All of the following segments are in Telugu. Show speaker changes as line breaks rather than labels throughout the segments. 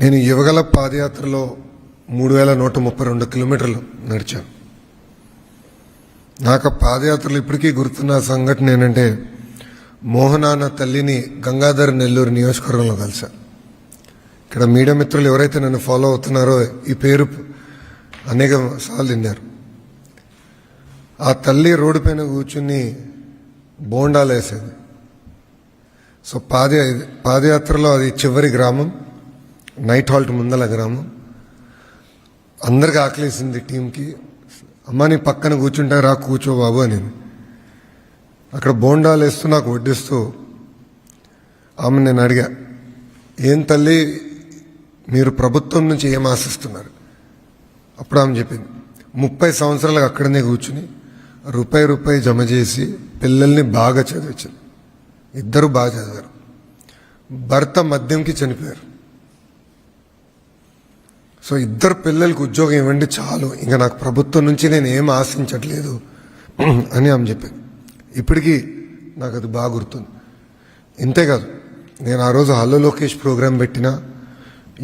నేను యువగల పాదయాత్రలో 3132 కిలోమీటర్లు నడిచాను. నాకు పాదయాత్రలు ఇప్పటికీ గుర్తున్న సంఘటన ఏంటంటే, మోహనాన్న తల్లిని గంగాధర్ నెల్లూరు నియోజకవర్గంలో కలిసా. ఇక్కడ మీడియా మిత్రులు ఎవరైతే నన్ను ఫాలో అవుతున్నారో ఈ పేరు అనేక సార్లు విన్నారు. ఆ తల్లి రోడ్డు పైన కూర్చుని బోండాలు వేసేది. సో పాదయాత్రలో అది చివరి గ్రామం, నైట్ హాల్ట్ ముందల గ్రామం. అందరికి ఆకలేసింది టీంకి. అమ్మ నీ పక్కన కూర్చుంటే రా కూర్చో బాబు అని. అక్కడ బోండాలు వేస్తూ నాకు వడ్డిస్తూ ఆమె నేను అడిగా, ఏం తల్లి మీరు ప్రభుత్వం నుంచి ఏం ఆశిస్తున్నారు? అప్పుడు ఆమె చెప్పింది, 30 సంవత్సరాలకు అక్కడనే కూర్చుని రూపాయి జమ చేసి పిల్లల్ని బాగా చదివించింది. 2 బాగా చదివారు. భర్త మద్యంకి చనిపోయారు. సో 2 పిల్లలకి ఉద్యోగం ఇవ్వండి చాలు, ఇంకా నాకు ప్రభుత్వం నుంచి నేను ఏం ఆశించట్లేదు అని ఆమె చెప్పింది. ఇప్పటికీ నాకు అది బాగా గుర్తుంది. ఇంతేకాదు, నేను ఆ రోజు హలో లోకేష్ ప్రోగ్రాం పెట్టినా,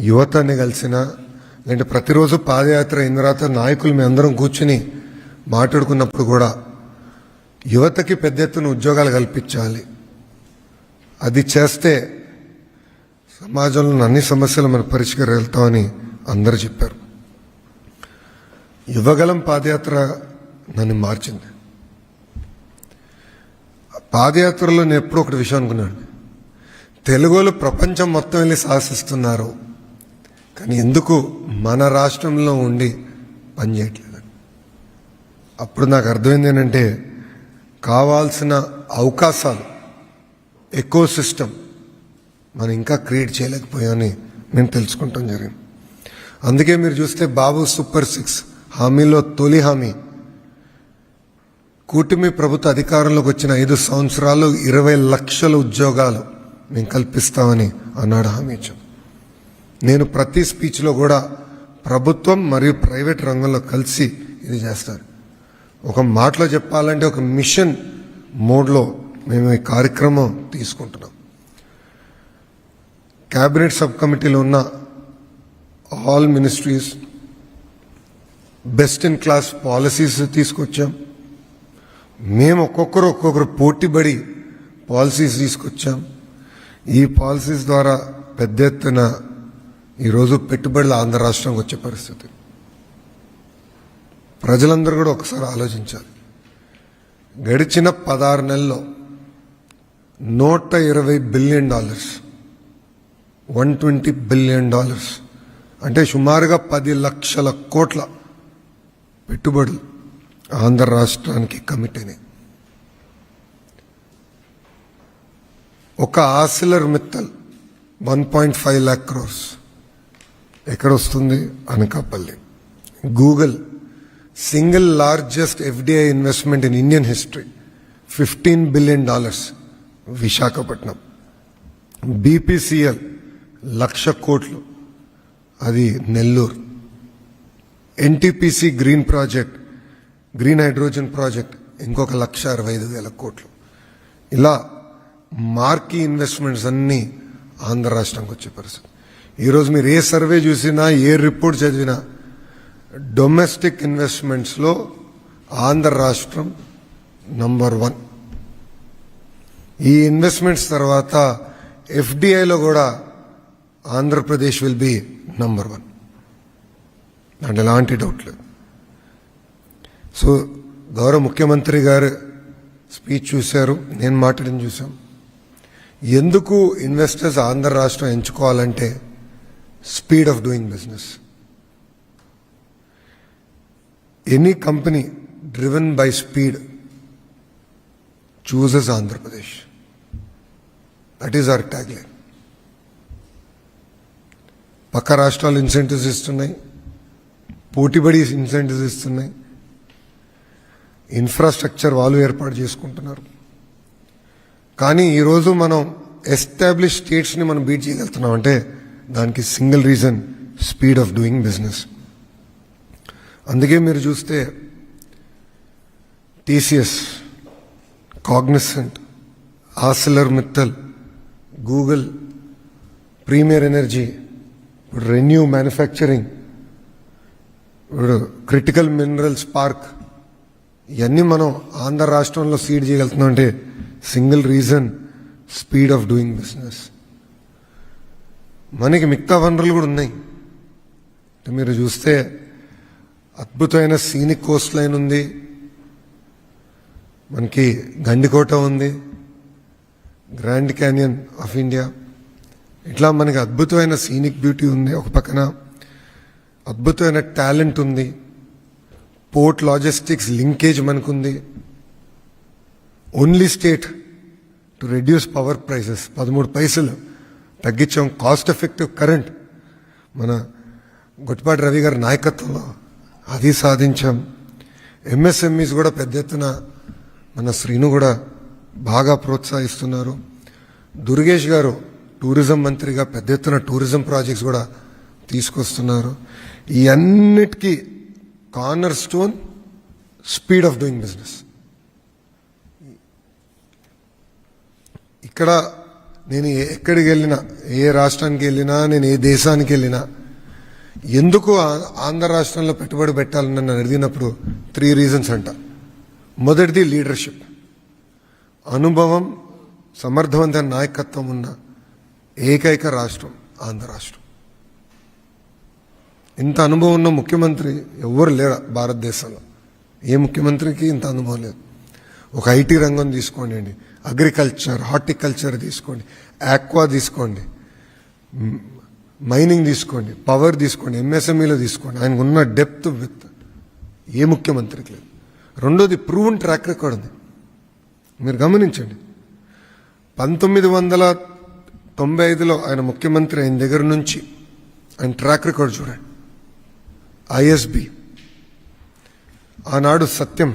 యువతని కలిసినా, లేదంటే ప్రతిరోజు పాదయాత్ర అయిన తర్వాత నాయకులు మేము అందరం కూర్చుని మాట్లాడుకున్నప్పుడు కూడా యువతకి పెద్ద ఎత్తున ఉద్యోగాలు కల్పించాలి, అది చేస్తే సమాజంలో అన్ని సమస్యలు మనం పరిష్కరిస్తామని అందరూ చెప్పారు. యువగలం పాదయాత్ర నన్ను మార్చింది. పాదయాత్రలో నేను ఎప్పుడూ ఒకటి విషయం అనుకున్నాను, తెలుగులో ప్రపంచం మొత్తం వెళ్ళి సాహసిస్తున్నారు, కానీ ఎందుకు మన రాష్ట్రంలో ఉండి పనిచేయట్లేదు? అప్పుడు నాకు అర్థమైంది ఏంటంటే, కావాల్సిన అవకాశాలు, ఎకో సిస్టమ్ మనం ఇంకా క్రియేట్ చేయలేకపోయామని నేను తెలుసుకుంటాం జరిగింది. అందుకే మీరు చూస్తే బాబు సూపర్ 6 హామీలో తొలి హామీ, కూటమి ప్రభుత్వ అధికారంలోకి వచ్చిన 5 సంవత్సరాలు 20 లక్షల ఉద్యోగాలు మేము కల్పిస్తామని అన్నాడు హామీ ఇచ్చాం. నేను ప్రతి స్పీచ్లో కూడా ప్రభుత్వం మరియు ప్రైవేట్ రంగంలో కలిసి ఇది చేస్తారు. ఒక మాటలో చెప్పాలంటే ఒక మిషన్ మోడ్లో మేము ఈ కార్యక్రమం తీసుకుంటున్నాం. క్యాబినెట్ సబ్ కమిటీలో ఉన్న all ministries best in class policies తీసుకొచ్చాం. మేము ఒక్కొక్కరు పోటీపడి పాలసీస్ తీసుకొచ్చాం. ఈ పాలసీస్ ద్వారా పెద్ద ఎత్తున ఈరోజు పెట్టుబడులు ఆంధ్ర రాష్ట్రానికి వచ్చే పరిస్థితి. ప్రజలందరూ కూడా ఒకసారి ఆలోచించాలి. గడిచిన 16 నెలల్లో $120 బిలియన్, $120 బిలియన్ అంటే సుమారుగా 10 లక్షల కోట్ల పెట్టుబడులు ఆంధ్ర రాష్ట్రానికి కమిట్ అయినాయి. ఒక ఆసిలర్ మిత్తల్ 1.5 lakh crores ఎక్కడ వస్తుంది? Anakapalli. Google single largest FDI investment in Indian history, $15 billion, Visakhapatnam. BPCL 1,00,000 కోట్లు, అది Nellore. NTPC green project, green hydrogen project, ఇంకొక 1,65,000 కోట్లు. ఇలా మార్కీ ఇన్వెస్ట్మెంట్స్ అన్నీ ఆంధ్ర రాష్ట్రానికి వచ్చే పరిస్థితి. ఈరోజు మీరు ఏ సర్వే చూసినా, ఏ రిపోర్ట్ చదివినా, డొమెస్టిక్ ఇన్వెస్ట్మెంట్స్లో ఆంధ్ర రాష్ట్రం నంబర్ 1. ఈ ఇన్వెస్ట్మెంట్స్ తర్వాత FDIలో కూడా ఆంధ్రప్రదేశ్ విల్ బి నంబర్ 1, అంటే ఎలాంటి డౌట్ లేదు. సో గౌరవ ముఖ్యమంత్రి గారు స్పీచ్ చూశారు, నేను మాట్లాడిన చూసాం. ఎందుకు ఇన్వెస్టర్స్ ఆంధ్ర రాష్ట్రం ఎంచుకోవాలంటే speed of doing business. Any company driven by speed chooses Andhra Pradesh. That is our tag line. పక్క రాష్ట్రాలు ఇన్సెంటివ్స్ ఇస్తున్నాయి, పోటీపడి ఇన్సెంటివ్స్ ఇస్తున్నాయి, ఇన్ఫ్రాస్ట్రక్చర్ వాళ్ళు ఏర్పాటు చేసుకుంటున్నారు. కానీ ఈరోజు మనం ఎస్టాబ్లిష్ స్టేట్స్ని మనం బీట్ చేయగలుగుతున్నాం అంటే దానికి single reason, speed of doing business. అందుకే మీరు చూస్తే TCS, Cognizant, Arcelor Mittal, Google, Premier Energy, ఇప్పుడు రెన్యూ మ్యానుఫ్యాక్చరింగ్, ఇప్పుడు క్రిటికల్ మినరల్స్ పార్క్, ఇవన్నీ మనం ఆంధ్ర రాష్ట్రంలో సీడ్ చేయగలుగుతున్నాం అంటే single reason speed of doing business. మనకి మిగతా వనరులు కూడా ఉన్నాయి. మీరు చూస్తే అద్భుతమైన సీనిక్ కోస్ట్ లైన్ ఉంది, మనకి గండికోట ఉంది, గ్రాండ్ క్యానియన్ ఆఫ్ ఇండియా, ఇట్లా మనకి అద్భుతమైన సీనిక్ బ్యూటీ ఉంది. ఒక పక్కన అద్భుతమైన టాలెంట్ ఉంది, పోర్ట్ లాజిస్టిక్స్ లింకేజ్ మనకుంది. Only state to reduce power prices 13 పైసలు తగ్గించాం. కాస్ట్ ఎఫెక్టివ్ కరెంట్ మన గొట్టిపాటి రవి గారి నాయకత్వంలో అది సాధించాం. ఎంఎస్ఎంఈస్ కూడా పెద్ద ఎత్తున మన శ్రీను కూడా బాగా ప్రోత్సహిస్తున్నారు. దుర్గేష్ గారు టూరిజం మంత్రిగా పెద్ద ఎత్తున టూరిజం ప్రాజెక్ట్స్ కూడా తీసుకొస్తున్నారు. ఈ అన్నిటికీ corner stone speed of doing business. ఇక్కడ నేను ఎక్కడికి వెళ్ళినా, ఏ రాష్ట్రానికి వెళ్ళినా, నేను ఏ దేశానికి వెళ్ళినా, ఎందుకు ఆంధ్ర రాష్ట్రంలో పెట్టుబడి పెట్టాలని నన్ను అడిగినప్పుడు 3 రీజన్స్ అంట. మొదటిది లీడర్షిప్, అనుభవం, సమర్థవంతమైన నాయకత్వం ఉన్న ఏకైక రాష్ట్రం ఆంధ్ర రాష్ట్రం. ఇంత అనుభవం ఉన్న ముఖ్యమంత్రి ఎవ్వరు లేరు భారతదేశంలో. ఏ ముఖ్యమంత్రికి ఇంత అనుభవం లేదు. ఒక ఐటీ రంగం తీసుకోండి, అగ్రికల్చర్, హార్టికల్చర్ తీసుకోండి, ఆక్వా తీసుకోండి, మైనింగ్ తీసుకోండి, పవర్ తీసుకోండి, ఎంఎస్ఎంఈలో తీసుకోండి. ఆయనకు ఉన్న డెప్త్ విత్ ఏ ముఖ్యమంత్రికి లేదు. రెండోది ప్రూవెన్ ట్రాక్ రికార్డ్ ఉంది. మీరు గమనించండి, 1995లో ఆయన ముఖ్యమంత్రి అయిన దగ్గర నుంచి ఆయన ట్రాక్ రికార్డ్ చూడండి. ఐఎస్బి, ఆనాడు సత్యం,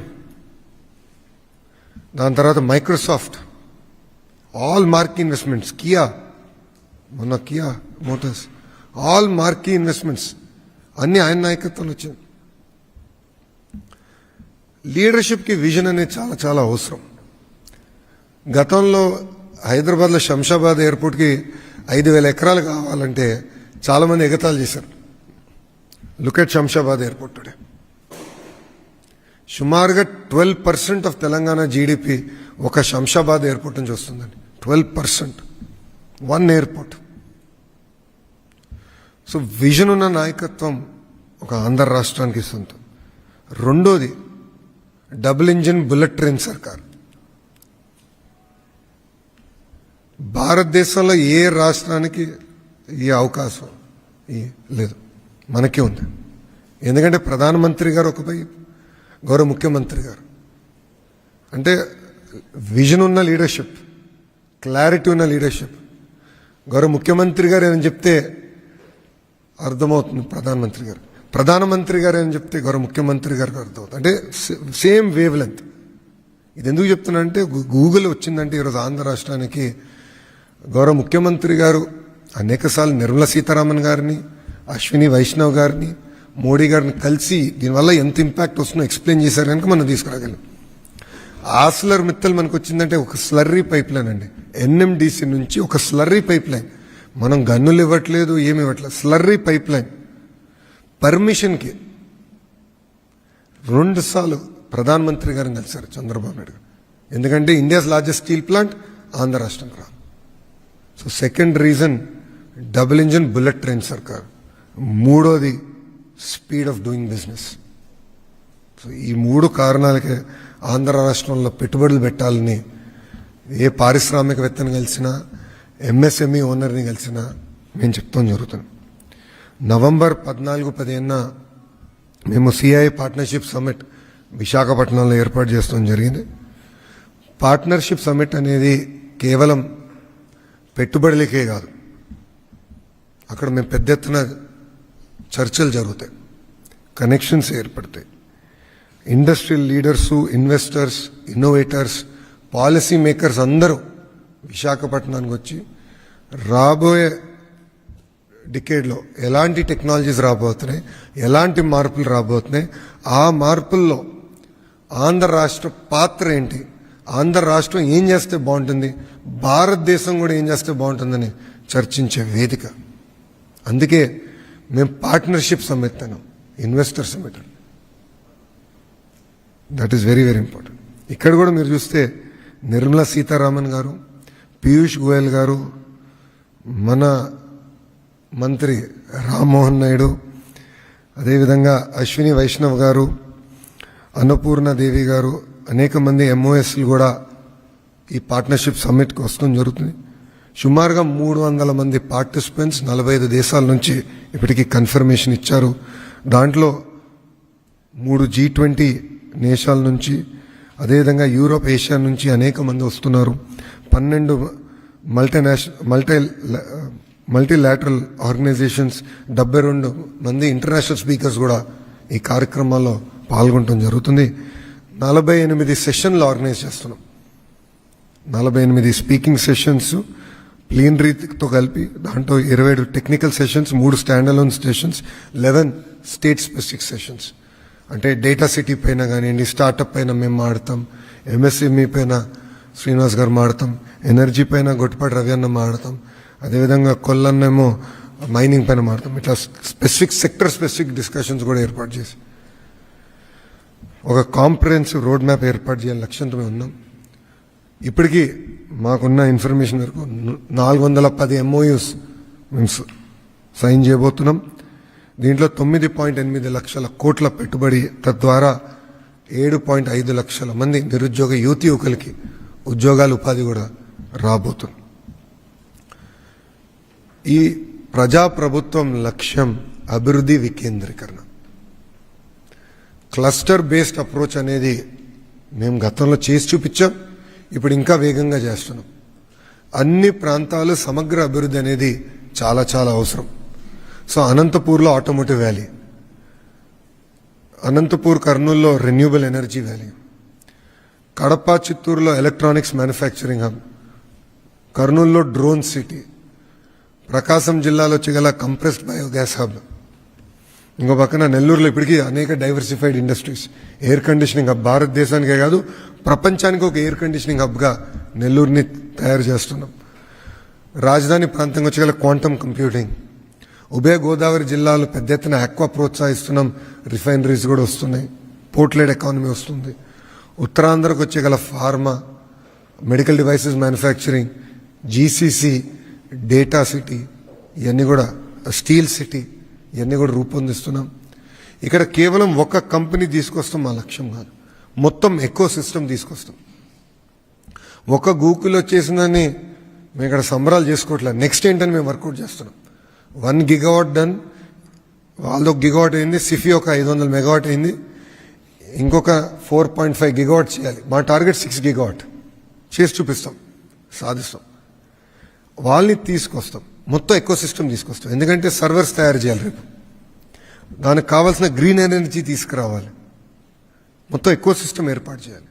దాని తర్వాత Microsoft, all marquee investments, Kia, మొన్న Kia Motors, all marquee investments అన్ని ఆయన నాయకత్వంలో వచ్చింది. లీడర్షిప్కి విజన్ అనేది చాలా చాలా అవసరం. గతంలో హైదరాబాద్లో శంషాబాద్ ఎయిర్పోర్ట్కి 5,000 ఎకరాలు కావాలంటే చాలామంది ఎగతాళి చేశారు. Look at Shamshabad airport today. సుమారుగా 12% ఆఫ్ తెలంగాణ జీడిపి ఒక శంషాబాద్ ఎయిర్పోర్ట్ నుంచి వస్తుందండి. 12%, వన్ ఎయిర్పోర్ట్. సో విజన్ ఉన్న నాయకత్వం ఒక ఆంధ్ర రాష్ట్రానికి సొంతం. రెండోది డబుల్ ఇంజిన్ బుల్లెట్ ట్రైన్ సర్కార్. భారతదేశంలో ఏ రాష్ట్రానికి ఈ అవకాశం లేదు, మనకే ఉంది. ఎందుకంటే ప్రధానమంత్రి గారు ఒకపై, గౌరవ ముఖ్యమంత్రి గారు అంటే విజన్ ఉన్న లీడర్షిప్, క్లారిటీ ఉన్న లీడర్షిప్. గౌరవ ముఖ్యమంత్రి గారు ఏమని చెప్తే అర్థమవుతుంది ప్రధానమంత్రి గారు, ప్రధానమంత్రి గారు ఏమని చెప్తే గౌరవ ముఖ్యమంత్రి గారికి అర్థమవుతుంది. అంటే సేమ్ వేవ్ లెంత్. ఇది ఎందుకు చెప్తున్నా అంటే గూగుల్ వచ్చిందంటే ఈరోజు ఆంధ్ర రాష్ట్రానికి గౌరవ ముఖ్యమంత్రి గారు అనేకసార్లు నిర్మలా సీతారామన్ గారిని, అశ్విని వైష్ణవ్ గారిని, మోడీ గారిని కలిసి దీనివల్ల ఎంత ఇంపాక్ట్ వస్తుందో ఎక్స్ప్లెయిన్ చేశారు కనుక మనం తీసుకురాగలం. ఆస్లర్ మిత్తల్ మనకు వచ్చిందంటే ఒక స్లర్రీ పైప్ లైన్ అండి. ఎన్ఎండిసి నుంచి ఒక స్లర్రీ పైప్ లైన్. మనం గన్నులు ఇవ్వట్లేదు, ఏమి ఇవ్వట్లేదు, స్లర్రీ పైప్ లైన్. పర్మిషన్కి 2 సార్లు ప్రధానమంత్రి గారిని కలిశారు చంద్రబాబు నాయుడు గారు. ఎందుకంటే India's largest steel plant Andhra రాష్ట్రం రా. So second reason double engine bullet train సర్కార్. మూడోది speed of doing business. So ఈ 3 కారణాలకే ఆంధ్ర రాష్ట్రంలో పెట్టుబడులు పెట్టాలని ఏ పారిశ్రామికవేత్తని కలిసినా, ఎంఎస్ఎంఈ ఓనర్ని కలిసినా మేము చెప్తాం జరుగుతుంది. నవంబర్ 14-15 మేము సిఐ పార్ట్నర్షిప్ సమ్మిట్ విశాఖపట్నంలో ఏర్పాటు చేస్తాం జరిగింది. పార్ట్నర్షిప్ సమ్మిట్ అనేది కేవలం పెట్టుబడులకే కాదు, అక్కడ మేము పెద్ద ఎత్తున చర్చలు జరుగుతాయి, కనెక్షన్స్ ఏర్పడతాయి. Industrial leaders, investors, innovators, policy makers అందరూ విశాఖపట్నానికి వచ్చి రాబోయే డికేడ్లో ఎలాంటి టెక్నాలజీస్ రాబోతున్నాయి, ఎలాంటి మార్పులు రాబోతున్నాయి, ఆ మార్పుల్లో ఆంధ్ర రాష్ట్ర పాత్ర ఏంటి, ఆంధ్ర రాష్ట్రం ఏం చేస్తే బాగుంటుంది, భారతదేశం కూడా ఏం చేస్తే బాగుంటుందని చర్చించే వేదిక. అందుకే మేము పార్ట్నర్షిప్ సమ్మిట్ అన్నాం, investor summit. That is very very important. ఇక్కడ కూడా మీరు చూస్తే నిర్మలా సీతారామన్ గారు, పీయూష్ గోయల్ గారు, మన మంత్రి రామ్మోహన్ నాయుడు, అదేవిధంగా అశ్విని వైష్ణవ్ గారు, అన్నపూర్ణ దేవి గారు, అనేక మంది ఎంఓఎస్లు కూడా ఈ పార్ట్నర్షిప్ సమ్మిట్కి వస్తడం జరుగుతుంది. సుమారుగా 300 మంది పార్టిసిపెంట్స్ 45 దేశాల నుంచి ఇప్పటికీ కన్ఫర్మేషన్ ఇచ్చారు. దాంట్లో 3 G20 దేశాల నుంచి, అదేవిధంగా యూరోప్, ఏషియా నుంచి అనేక మంది వస్తున్నారు. 12 మల్టీలాటరల్ ఆర్గనైజేషన్స్, 72 మంది ఇంటర్నేషనల్ స్పీకర్స్ కూడా ఈ కార్యక్రమాల్లో పాల్గొనడం జరుగుతుంది. 48 సెషన్లు ఆర్గనైజ్ చేస్తున్నాం. 48 స్పీకింగ్ సెషన్స్ ప్లీనరీతో కలిపి, దాంట్లో 27 technical sessions, 3 stand alone sessions, 11 state specific sessions. అంటే డేటా సిటీ పైన కానివ్వండి, స్టార్టప్ పైన మేము మాడతాం, ఎంఎస్ఎంఈ పైన శ్రీనివాస్ గారు మాడతాం, ఎనర్జీ పైన గొట్టిపాటి రవి అన్న మాడతాం, అదేవిధంగా కొల్లన్నేమో మైనింగ్ పైన మాడతాం. ఇట్లా సెక్టర్ స్పెసిఫిక్ డిస్కషన్స్ కూడా ఏర్పాటు చేసి ఒక కాంప్రహెన్సివ్ రోడ్ మ్యాప్ ఏర్పాటు చేయాలని లక్ష్యంతో మేము ఉన్నాం. ఇప్పటికీ మాకున్న ఇన్ఫర్మేషన్ వరకు 410 MOUs మేము సైన్ చేయబోతున్నాం. దీంట్లో 9.8 లక్షల కోట్ల పెట్టుబడి, తద్వారా 7.5 లక్షల మంది నిరుద్యోగ యువకులకి ఉద్యోగాలు, ఉపాధి కూడా రాబోతుంది. ఈ ప్రజాప్రభుత్వం లక్ష్యం అభివృద్ధి వికేంద్రీకరణ. క్లస్టర్ బేస్డ్ అప్రోచ్ అనేది మేము గతంలో చేసి చూపించాం, ఇప్పుడు ఇంకా వేగంగా చేస్తున్నాం. అన్ని ప్రాంతాలు సమగ్ర అభివృద్ధి అనేది చాలా చాలా అవసరం. సో అనంతపూర్లో ఆటోమోటివ్ వ్యాలీ, అనంతపూర్ కర్నూలులో రెన్యూబుల్ ఎనర్జీ వ్యాలీ, కడప చిత్తూరులో ఎలక్ట్రానిక్స్ మ్యానుఫ్యాక్చరింగ్ హబ్, కర్నూలులో డ్రోన్ సిటీ, ప్రకాశం జిల్లాలో చిగల కంప్రెస్డ్ బయోగ్యాస్ హబ్, ఇంకో పక్కన నెల్లూరులో ఇప్పటికీ అనేక diversified industries, air conditioning hub. భారతదేశానికే కాదు ప్రపంచానికి ఒక ఎయిర్ కండిషనింగ్ హబ్గా నెల్లూరుని తయారు చేస్తున్నాం. రాజధాని ప్రాంతంగా వచ్చేగల క్వాంటమ్ కంప్యూటింగ్, ఉభయ గోదావరి జిల్లాలో పెద్ద ఎత్తున ఆక్వా ప్రోత్సహిస్తున్నాం, రిఫైనరీస్ కూడా వస్తున్నాయి, పోర్ట్లెడ్ ఎకానమీ వస్తుంది. ఉత్తరాంధ్రకు వచ్చేగల pharma, medical devices manufacturing, GCC, data city, ఇవన్నీ కూడా స్టీల్ సిటీ, ఇవన్నీ కూడా రూపొందిస్తున్నాం. ఇక్కడ కేవలం ఒక కంపెనీ తీసుకొస్తాం మా లక్ష్యం కాదు, మొత్తం ఎకో సిస్టమ్ తీసుకొస్తాం. ఒక గూగుల్ వచ్చేసిందని మేము ఇక్కడ సంబరాలు చేసుకోవట్లేదు. నెక్స్ట్ ఏంటని మేము వర్కౌట్ చేస్తున్నాం. 1 GW డన్, వాళ్ళది 1 GW అయింది, సిఫీ ఒక 500 మెగావాట్ అయింది, ఇంకొక 4.5 GW చేయాలి. మా టార్గెట్ 6 GW చేసి చూపిస్తాం, సాధిస్తాం. వాళ్ళని తీసుకొస్తాం, మొత్తం ఎకో సిస్టమ్ తీసుకొస్తాం. ఎందుకంటే సర్వర్స్ తయారు చేయాలి, రేపు దానికి కావాల్సిన గ్రీన్ ఎనర్జీ తీసుకురావాలి, మొత్తం ఎకో సిస్టమ్ ఏర్పాటు చేయాలి.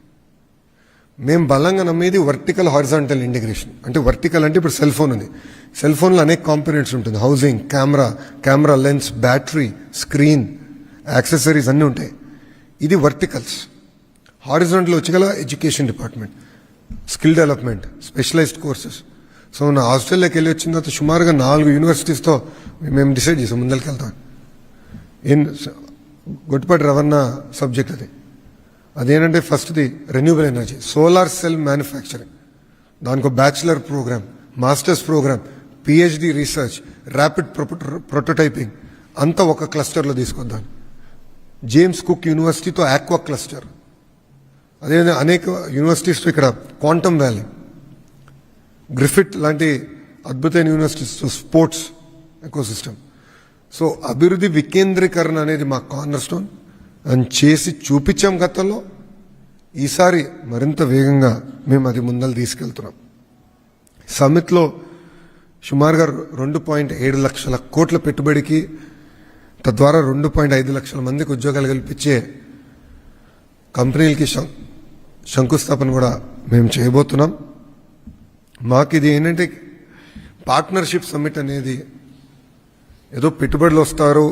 మేము బలంగా నమ్మేది వర్టికల్ హారిజాంటల్ ఇంటిగ్రేషన్. అంటే వర్టికల్ అంటే ఇప్పుడు సెల్ ఫోన్ ఉంది, సెల్ ఫోన్లో అనేక కాంపోనెంట్స్ ఉంటుంది, housing, camera lens, battery, screen, accessories అన్నీ ఉంటాయి. ఇది వర్టికల్స్. హారిజాంటల్ వచ్చగల education department, skill development, specialised courses. So నా ఆస్ట్రేలియాకి వెళ్ళి వచ్చిన తర్వాత సుమారుగా 4 యూనివర్సిటీస్తో మేము డిసైడ్ చేసాం ముందరికి వెళ్తాం. గొట్టిపాటి రవణ సబ్జెక్ట్ అదేంటంటే ఫస్ట్ది renewable energy, solar cell manufacturing, దానికి bachelor programme, masters programme, PhD research, rapid prototyping అంతా ఒక క్లస్టర్లో తీసుకొద్దాం. జేమ్స్ కుక్ యూనివర్సిటీతో ఆక్వా క్లస్టర్, అదేవిధంగా అనేక యూనివర్సిటీస్తో ఇక్కడ క్వాంటమ్ వ్యాలీ, గ్రిఫిట్ లాంటి అద్భుతమైన యూనివర్సిటీస్తో స్పోర్ట్స్ ఎకోసిస్టమ్. సో అభివృద్ధి వికేంద్రీకరణ అనేది మా కార్నర్ స్టోన్ అని చేసి చూపించాం గతంలో. ఈసారి మరింత వేగంగా మేము అది ముందలు తీసుకెళ్తున్నాం. సమ్మిట్లో సుమారుగా 2.7 లక్షల కోట్ల పెట్టుబడికి, తద్వారా 2.5 లక్షల మందికి ఉద్యోగాలు కల్పించే కంపెనీలకి శంకుస్థాపన కూడా మేము చేయబోతున్నాం. మాకు ఇది ఏంటంటే పార్ట్నర్షిప్ సమ్మిట్ అనేది ఏదో పెట్టుబడులు వస్తారు,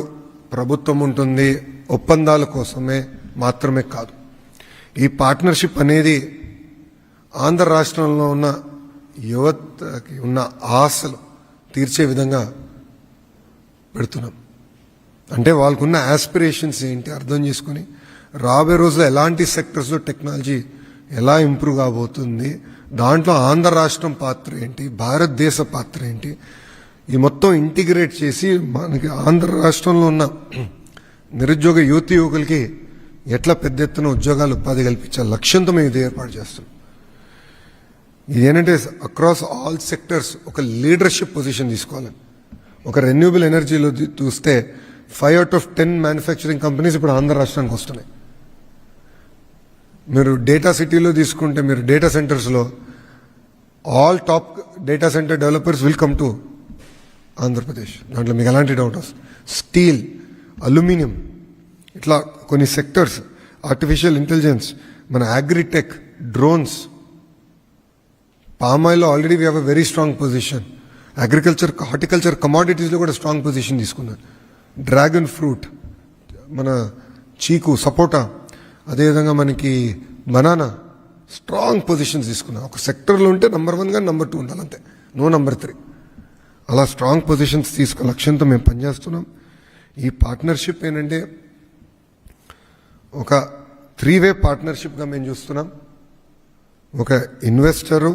ప్రభుత్వం ఉంటుంది, ఒప్పందాల కోసమే మాత్రమే కాదు. ఈ పార్ట్నర్షిప్ అనేది ఆంధ్ర రాష్ట్రంలో ఉన్న యువతకి ఉన్న ఆశలు తీర్చే విధంగా పెడుతున్నాం. అంటే వాళ్ళకున్న ఆస్పిరేషన్స్ ఏంటి అర్థం చేసుకుని రాబోయే రోజుల్లో ఎలాంటి సెక్టర్స్లో టెక్నాలజీ ఎలా ఇంప్రూవ్ కాబోతుంది, దాంట్లో ఆంధ్ర రాష్ట్రం పాత్ర ఏంటి, భారతదేశ పాత్ర ఏంటి, ఈ మొత్తం ఇంటిగ్రేట్ చేసి మనకి ఆంధ్ర రాష్ట్రంలో ఉన్న నిరుద్యోగ యువకులకి ఎట్లా పెద్ద ఎత్తున ఉద్యోగాలు ఉపాధి కల్పించే లక్ష్యంతో మేము ఇది ఏర్పాటు చేస్తున్నాం. ఇదేంటంటే అక్రాస్ ఆల్ సెక్టర్స్ ఒక లీడర్షిప్ పొజిషన్ తీసుకోవాలి. ఒక రెన్యూబుల్ ఎనర్జీలో చూస్తే 5 out of 10 మ్యానుఫ్యాక్చరింగ్ కంపెనీస్ ఇప్పుడు ఆంధ్ర రాష్ట్రానికి వస్తున్నాయి. మీరు డేటా సిటీలో తీసుకుంటే మీరు డేటా సెంటర్స్లో all top data center developers will come to Andhra Pradesh. దాంట్లో మీకు ఎలాంటి డౌట్ వస్తుంది. స్టీల్, అల్యూమినియం, ఇట్లా కొన్ని సెక్టర్స్, ఆర్టిఫిషియల్ ఇంటెలిజెన్స్, మన అగ్రిటెక్, డ్రోన్స్, పామ్ ఆయిల్లో already we have a very strong position. Agriculture, horticulture, కమాడిటీస్లో కూడా స్ట్రాంగ్ పొజిషన్ తీసుకున్నారు. డ్రాగన్ ఫ్రూట్, మన చీకు, సపోటా, అదేవిధంగా మనకి బనానా, స్ట్రాంగ్ పొజిషన్స్ తీసుకున్నాం. ఒక సెక్టర్లో ఉంటే నెంబర్ 1 కానీ నెంబర్ 2 ఉండాలి, అంతే, నో నెంబర్ 3. అలా స్ట్రాంగ్ పొజిషన్స్ తీసుకునే లక్ష్యంతో మేము పనిచేస్తున్నాం. ఈ పార్ట్నర్షిప్ ఏంటంటే ఒక 3-way పార్ట్నర్షిప్గా మేము చూస్తున్నాం. ఒక ఇన్వెస్టరు,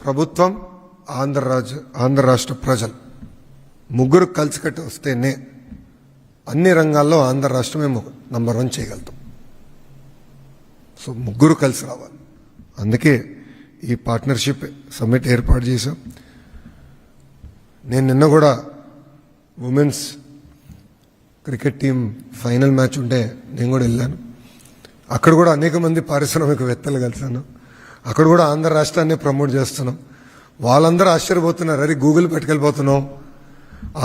ప్రభుత్వం, ఆంధ్ర రాష్ట్ర ప్రజలు ముగ్గురు కలిసికట్టి వస్తేనే అన్ని రంగాల్లో ఆంధ్ర రాష్ట్రం మేము నెంబర్ 1 చేయగలుగుతాం. సో ముగ్గురు కలిసి రావాలి. అందుకే ఈ పార్ట్నర్షిప్ సమ్మిట్ ఏర్పాటు చేశాం. నేను నిన్న కూడా women's cricket team final match ఉంటే నేను కూడా వెళ్ళాను. అక్కడ కూడా అనేక మంది పారిశ్రామికవేత్తలు కలిసాను. అక్కడ కూడా ఆంధ్ర రాష్ట్రాన్ని ప్రమోట్ చేస్తున్నాం. వాళ్ళందరూ ఆశ్చర్యపోతున్నారు, అరే గూగుల్ పట్టుకెళ్ళిపోతున్నాం,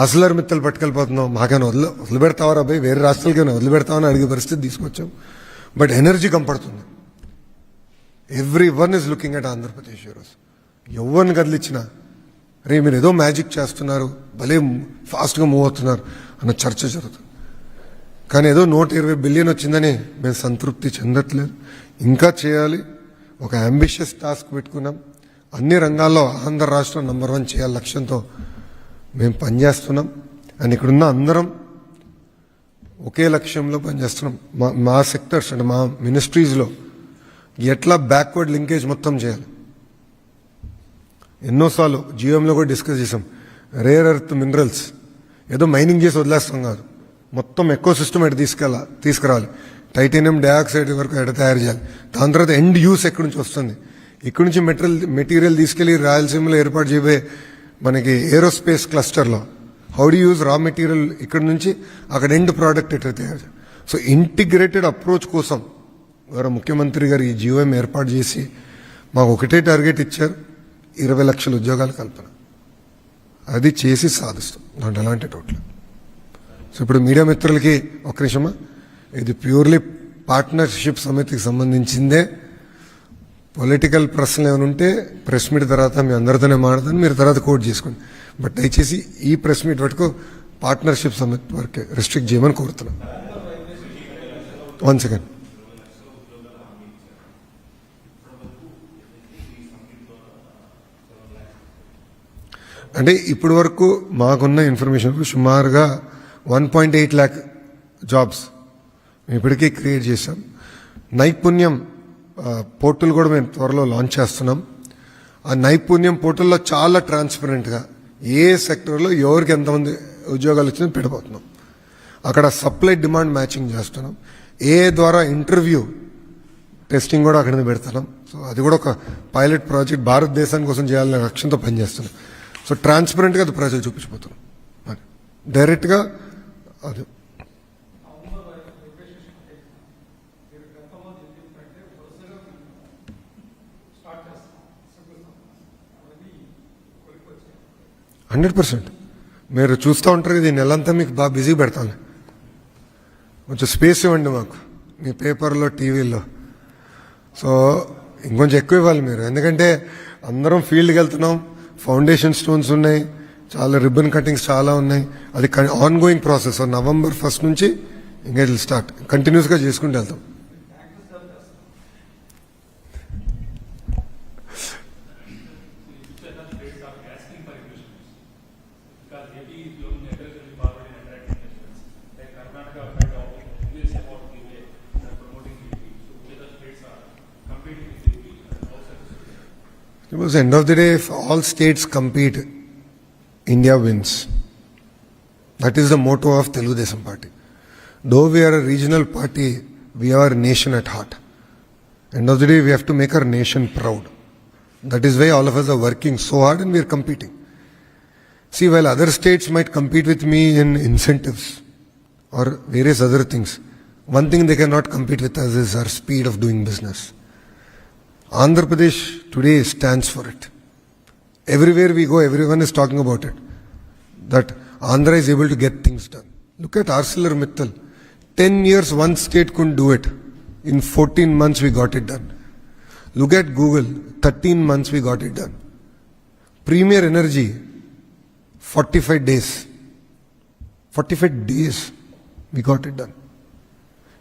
ఆస్లర్ మిత్తలు పట్టుకెళ్ళిపోతున్నాం, మాకైనా వదిలిపెడతావారా అబ్బాయి, వేరే రాష్ట్రాలకైనా వదిలిపెడతామని అడిగే పరిస్థితి తీసుకొచ్చాం. బట్ ఎనర్జీ కంపడుతుంది. Every one is looking at Andhra Pradesh ఈరోజు. ఎవరిని కదిలిచ్చినా అరే మీరు ఏదో మ్యాజిక్ చేస్తున్నారు, భలే ఫాస్ట్గా మూవ్ అవుతున్నారు అన్న చర్చ జరుగుతుంది. కానీ ఏదో 120 బిలియన్ వచ్చిందని మేము సంతృప్తి చెందట్లేదు. ఇంకా చేయాలి. ఒక అంబిషియస్ టాస్క్ పెట్టుకున్నాం. అన్ని రంగాల్లో ఆంధ్ర రాష్ట్రం నెంబర్ 1 చేయాలి లక్ష్యంతో మేము పనిచేస్తున్నాం. అండ్ ఇక్కడున్న అందరం ఒకే లక్ష్యంలో పనిచేస్తున్నాం. మా సెక్టర్స్ అంటే మా మినిస్ట్రీస్లో ఎట్లా బ్యాక్వర్డ్ లింకేజ్ మొత్తం చేయాలి. ఎన్నోసార్లు జీఎంలో కూడా డిస్కస్ చేసాం. రేర్ ఎర్త్ మినరల్స్ ఏదో మైనింగ్ చేసి వదిలేస్తాం కాదు, మొత్తం ఎకో సిస్టమ్ ఎటు తీసుకురావాలి. టైటానియం డయాక్సైడ్ వరకు ఎట తయారు చేయాలి. దాని తర్వాత ఎండ్ యూస్ ఎక్కడి నుంచి వస్తుంది, ఇక్కడి నుంచి మెటీరియల్ తీసుకెళ్లి రాయలసీమలో ఏర్పాటు చేయబోయే మనకి ఏరోస్పేస్ క్లస్టర్లో how do use raw material ఇక్కడ నుంచి అక్కడ ఎండ్ ప్రోడక్ట్ ఎట్లా తయారు చేయాలి. సో ఇంటిగ్రేటెడ్ అప్రోచ్ కోసం గౌరవ ముఖ్యమంత్రి గారు ఈ జీవోఎం ఏర్పాటు చేసి మాకు ఒకటే టార్గెట్ ఇచ్చారు, 20 లక్షల ఉద్యోగాల కల్పన. అది చేసి సాధిస్తాం, దాంట్లో ఎలాంటి డౌట్ లేదు. సో ఇప్పుడు మీడియా మిత్రులకి ఒక్క నిమిషమా, ఇది ప్యూర్లీ పార్ట్నర్షిప్ సమితికి సంబంధించిందే. పొలిటికల్ ప్రశ్నలు ఏమైనా ఉంటే ప్రెస్ మీట్ తర్వాత మీ అందరితోనే మాట్లాడతాను, మీరు తర్వాత కోట్ చేసుకోండి. బట్ దయచేసి ఈ ప్రెస్ మీట్ వరకు పార్ట్నర్షిప్ సమితి వరకే రెస్ట్రిక్ట్ చేయమని కోరుతున్నాం. 1 సెకండ్. అంటే ఇప్పటి వరకు మాకున్న ఇన్ఫర్మేషన్ సుమారుగా 1.8 lakh జాబ్స్ ఇప్పటికీ క్రియేట్ చేశాం. నైపుణ్యం పోర్టల్ కూడా మేము త్వరలో లాంచ్ చేస్తున్నాం. ఆ నైపుణ్యం పోర్టల్లో చాలా ట్రాన్స్పరెంట్గా ఏ సెక్టర్లో ఎవరికి ఎంతమంది ఉద్యోగాలు వచ్చిందో పెట్టబోతున్నాం. అక్కడ సప్లై డిమాండ్ మ్యాచింగ్ చేస్తున్నాం. ఏ ద్వారా ఇంటర్వ్యూ టెస్టింగ్ కూడా అక్కడ పెడుతున్నాం. సో అది కూడా ఒక పైలట్ ప్రాజెక్ట్ భారతదేశాని కోసం చేయాలనే లక్ష్యంతో పనిచేస్తున్నాం. సో ట్రాన్స్పరెంట్గా అది ప్రజలు చూపించబోతున్నాం. డైరెక్ట్గా అది %100 మీరు చూస్తూ ఉంటారు కదా, ఈ నెలంతా మీకు బాగా బిజీ పెడతాను. కొంచెం స్పేస్ ఇవ్వండి మాకు మీ పేపర్లో, టీవీలో. సో ఇంకొంచెం ఎక్కువ ఇవ్వాలి మీరు, ఎందుకంటే అందరం ఫీల్డ్కి వెళ్తున్నాం. ఫౌండేషన్ స్టోన్స్ ఉన్నాయి, చాలా రిబ్బన్ కటింగ్స్ చాలా ఉన్నాయి. అది on going process. November 1st నుంచి ఇంకా ఇట్ స్టార్ట్, కంటిన్యూస్గా చేసుకుంటూ వెళ్తాం. Because end of the day, if all states compete, India wins. That is the motto of Telugu Desam Party. Though we are a regional party, we are a nation at heart. End of the day, we have to make our nation proud. That is why all of us are working so hard and we are competing. See, while other states might compete with me in incentives or various other things, one thing they cannot compete with us is our speed of doing business. Andhra Pradesh today stands for it. Everywhere we go, everyone is talking about it. That Andhra is able to get things done. Look at ArcelorMittal. 10 years, one state couldn't do it. In 14 months, we got it done. Look at Google. 13 months, we got it done. Premier Energy, 45 days. 45 days, we got it done.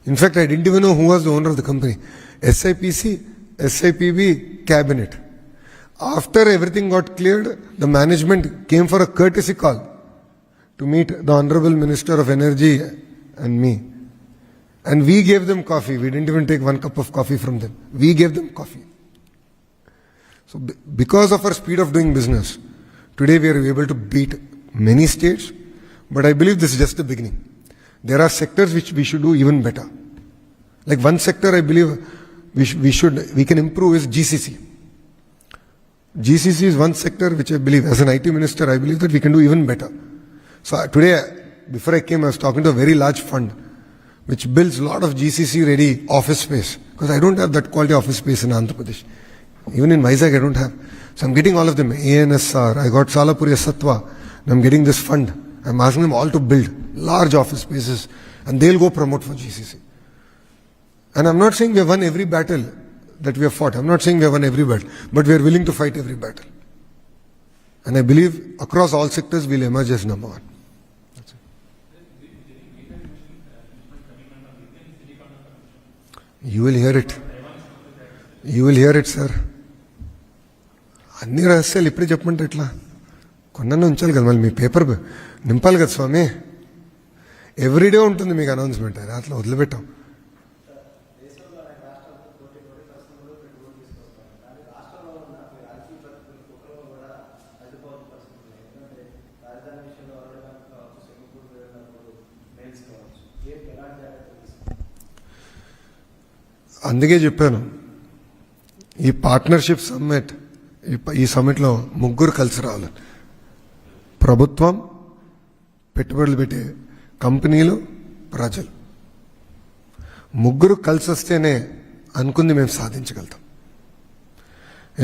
In fact, I didn't even know who was the owner of the company. SIPC, SIPB, Cabinet. After everything got cleared, the management came for a courtesy call to meet the Honorable Minister of Energy and me. And we gave them coffee. We didn't even take one cup of coffee from them. We gave them coffee. So because of our speed of doing business, today we are able to beat many states, but I believe this is just the beginning. There are sectors which we should do even better. Like one sector I believe we can improve is GCC. GCC is one sector which I believe, as an IT minister, I believe that we can do even better. So today, before I came, I was talking to a very large fund which builds a lot of GCC ready office space, because I don't have that quality office space in Andhra Pradesh. Even in Vizag, I don't have. So I'm getting all of them. ANSR, I got Salapuri Sattva, and I'm getting this fund. I'm asking them all to build large office spaces, and they'll go promote for GCC. And I'm not saying we have won every battle that we have fought. I'm not saying we have won every battle, but we are willing to fight every battle. And I believe across all sectors we'll emerge as number one. That's it. You will hear it. You will hear it, sir. అన్ని రహస్యాలు ఇప్పుడే చెప్పమంటే ఎట్లా? కొన్న ఉంచాలి కదా, మళ్ళీ మీ పేపర్ నింపాలి కదా స్వామి. ఎవ్రీడే ఉంటుంది మీకు అనౌన్స్మెంట్, అది అట్లా వదిలిపెట్టాం. అందుకే చెప్పాను, ఈ పార్ట్నర్షిప్ సమ్మిట్, ఈ సమ్మిట్లో ముగ్గురు కలిసి రావాలి. ప్రభుత్వం, పెట్టుబడులు పెట్టే కంపెనీలు, ప్రజలు. ముగ్గురు కలిసి వస్తేనే అనుకుంది మేము సాధించగలుగుతాం.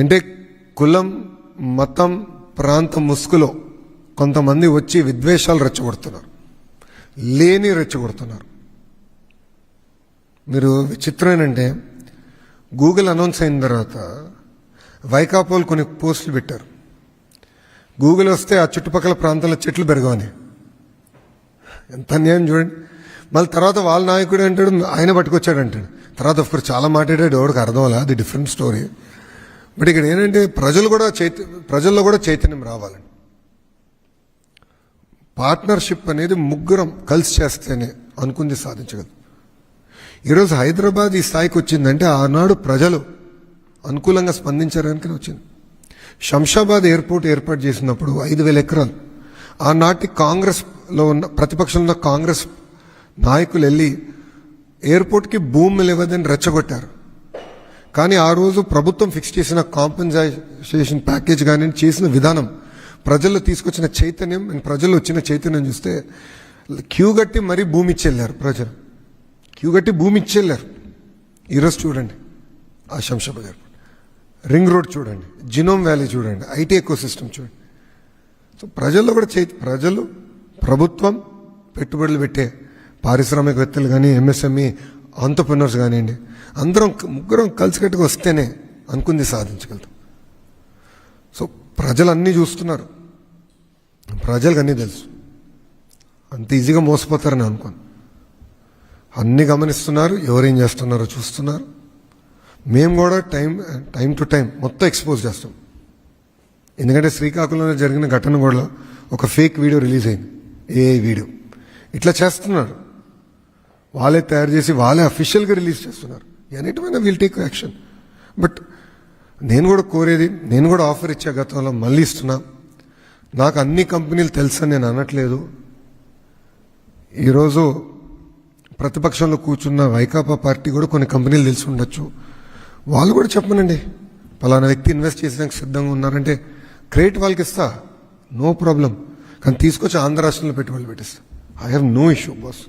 అంటే కులం, మతం, ప్రాంతం ముసుగులో కొంతమంది వచ్చి విద్వేషాలు రెచ్చగొడుతున్నారు, లేని రెచ్చగొడుతున్నారు. మీరు విచిత్రం ఏంటంటే, గూగుల్ అనౌన్స్ అయిన తర్వాత వైకాపోలు కొన్ని పోస్టులు పెట్టారు. గూగుల్ వస్తే ఆ చుట్టుపక్కల ప్రాంతాల్లో చెట్లు పెరగవని. ఎంత అన్యాయం చూడండి. మళ్ళీ తర్వాత వాళ్ళ నాయకుడు అంటాడు, ఆయన పట్టుకొచ్చాడు అంటాడు. తర్వాత ఆఫ్కోర్స్ చాలా మాట్లాడాడు, ఎవరికి అర్థం అవ్వాలి, అది డిఫరెంట్ స్టోరీ. బట్ ఇక్కడ ఏంటంటే ప్రజల్లో కూడా చైతన్యం రావాలండి. పార్ట్నర్షిప్ అనేది ముగ్గురం కలిసి చేస్తేనే అనుకుంది సాధించగలదు. ఈరోజు హైదరాబాద్ ఈ స్థాయికి వచ్చిందంటే ఆనాడు ప్రజలు అనుకూలంగా స్పందించడానికి వచ్చింది. శంషాబాద్ ఎయిర్పోర్ట్ ఏర్పాటు చేసినప్పుడు 5,000 ఎకరాలు ఆనాటి కాంగ్రెస్లో ఉన్న ప్రతిపక్షంలో కాంగ్రెస్ నాయకులు వెళ్ళి ఎయిర్పోర్ట్కి భూమి లేవదని రెచ్చగొట్టారు. కానీ ఆ రోజు ప్రభుత్వం ఫిక్స్ చేసిన కాంపెన్సేషన్ ప్యాకేజ్ కానీ చేసిన విధానం, ప్రజల్లో తీసుకొచ్చిన చైతన్యం, ప్రజల్లో వచ్చిన చైతన్యం చూస్తే క్యూ కట్టి మరీ భూమి ఇచ్చెళ్ళారు. ప్రజలు క్యూ కట్టి భూమి ఇచ్చెళ్ళారు. ఈరోజు చూడండి ఆ శంషాబాద్ ఎయిర్పోర్ట్, రింగ్ రోడ్ చూడండి, జినోమ్ వ్యాలీ చూడండి, ఐటీ ఎకో సిస్టమ్ చూడండి. సో ప్రజల్లో కూడా ప్రజలు, ప్రభుత్వం, పెట్టుబడులు పెట్టే పారిశ్రామికవేత్తలు కానీ, ఎంఎస్ఎంఈ ఆంటర్‌ప్రెన్యూర్స్ కానివ్వండి, అందరం ముగ్గురం కలిసికట్టుగా వస్తేనే అనుకుంది సాధించగలుగుతాం. సో ప్రజలు అన్నీ చూస్తున్నారు, ప్రజలకు అన్నీ తెలుసు. అంత ఈజీగా మోసపోతారని అనుకోను. అన్నీ గమనిస్తున్నారు, ఎవరేం చేస్తున్నారో చూస్తున్నారు. మేము కూడా టైం టు టైం మొత్తం ఎక్స్పోజ్ చేస్తాం. ఎందుకంటే శ్రీకాకుళంలో జరిగిన ఘటన కూడా ఒక ఫేక్ వీడియో రిలీజ్ అయింది, ఏఐ వీడియో. ఇట్లా చేస్తున్నారు, వాళ్ళే తయారు చేసి వాళ్ళే అఫీషియల్గా రిలీజ్ చేస్తున్నారు. ఎన్నిటిమైనా విల్ టేక్ యాక్షన్. బట్ నేను కూడా కోరేది, నేను కూడా ఆఫర్ ఇచ్చే గతంలో మళ్ళీ ఇస్తున్నా. నాకు అన్ని కంపెనీలు తెలుసని నేను అనట్లేదు. ఈరోజు ప్రతిపక్షంలో కూర్చున్న వైకాపా పార్టీ కూడా కొన్ని కంపెనీలు తెలిసి ఉండొచ్చు. వాళ్ళు కూడా చెప్పమనండి, పలానా వ్యక్తి ఇన్వెస్ట్ చేసేందుకు సిద్ధంగా ఉన్నారంటే క్రెడిట్ వాళ్ళకి ఇస్తా, నో ప్రాబ్లం. కానీ తీసుకొచ్చి ఆంధ్ర రాష్ట్రంలో పెట్టుబడులు పెట్టిస్తా. I have no issue boss.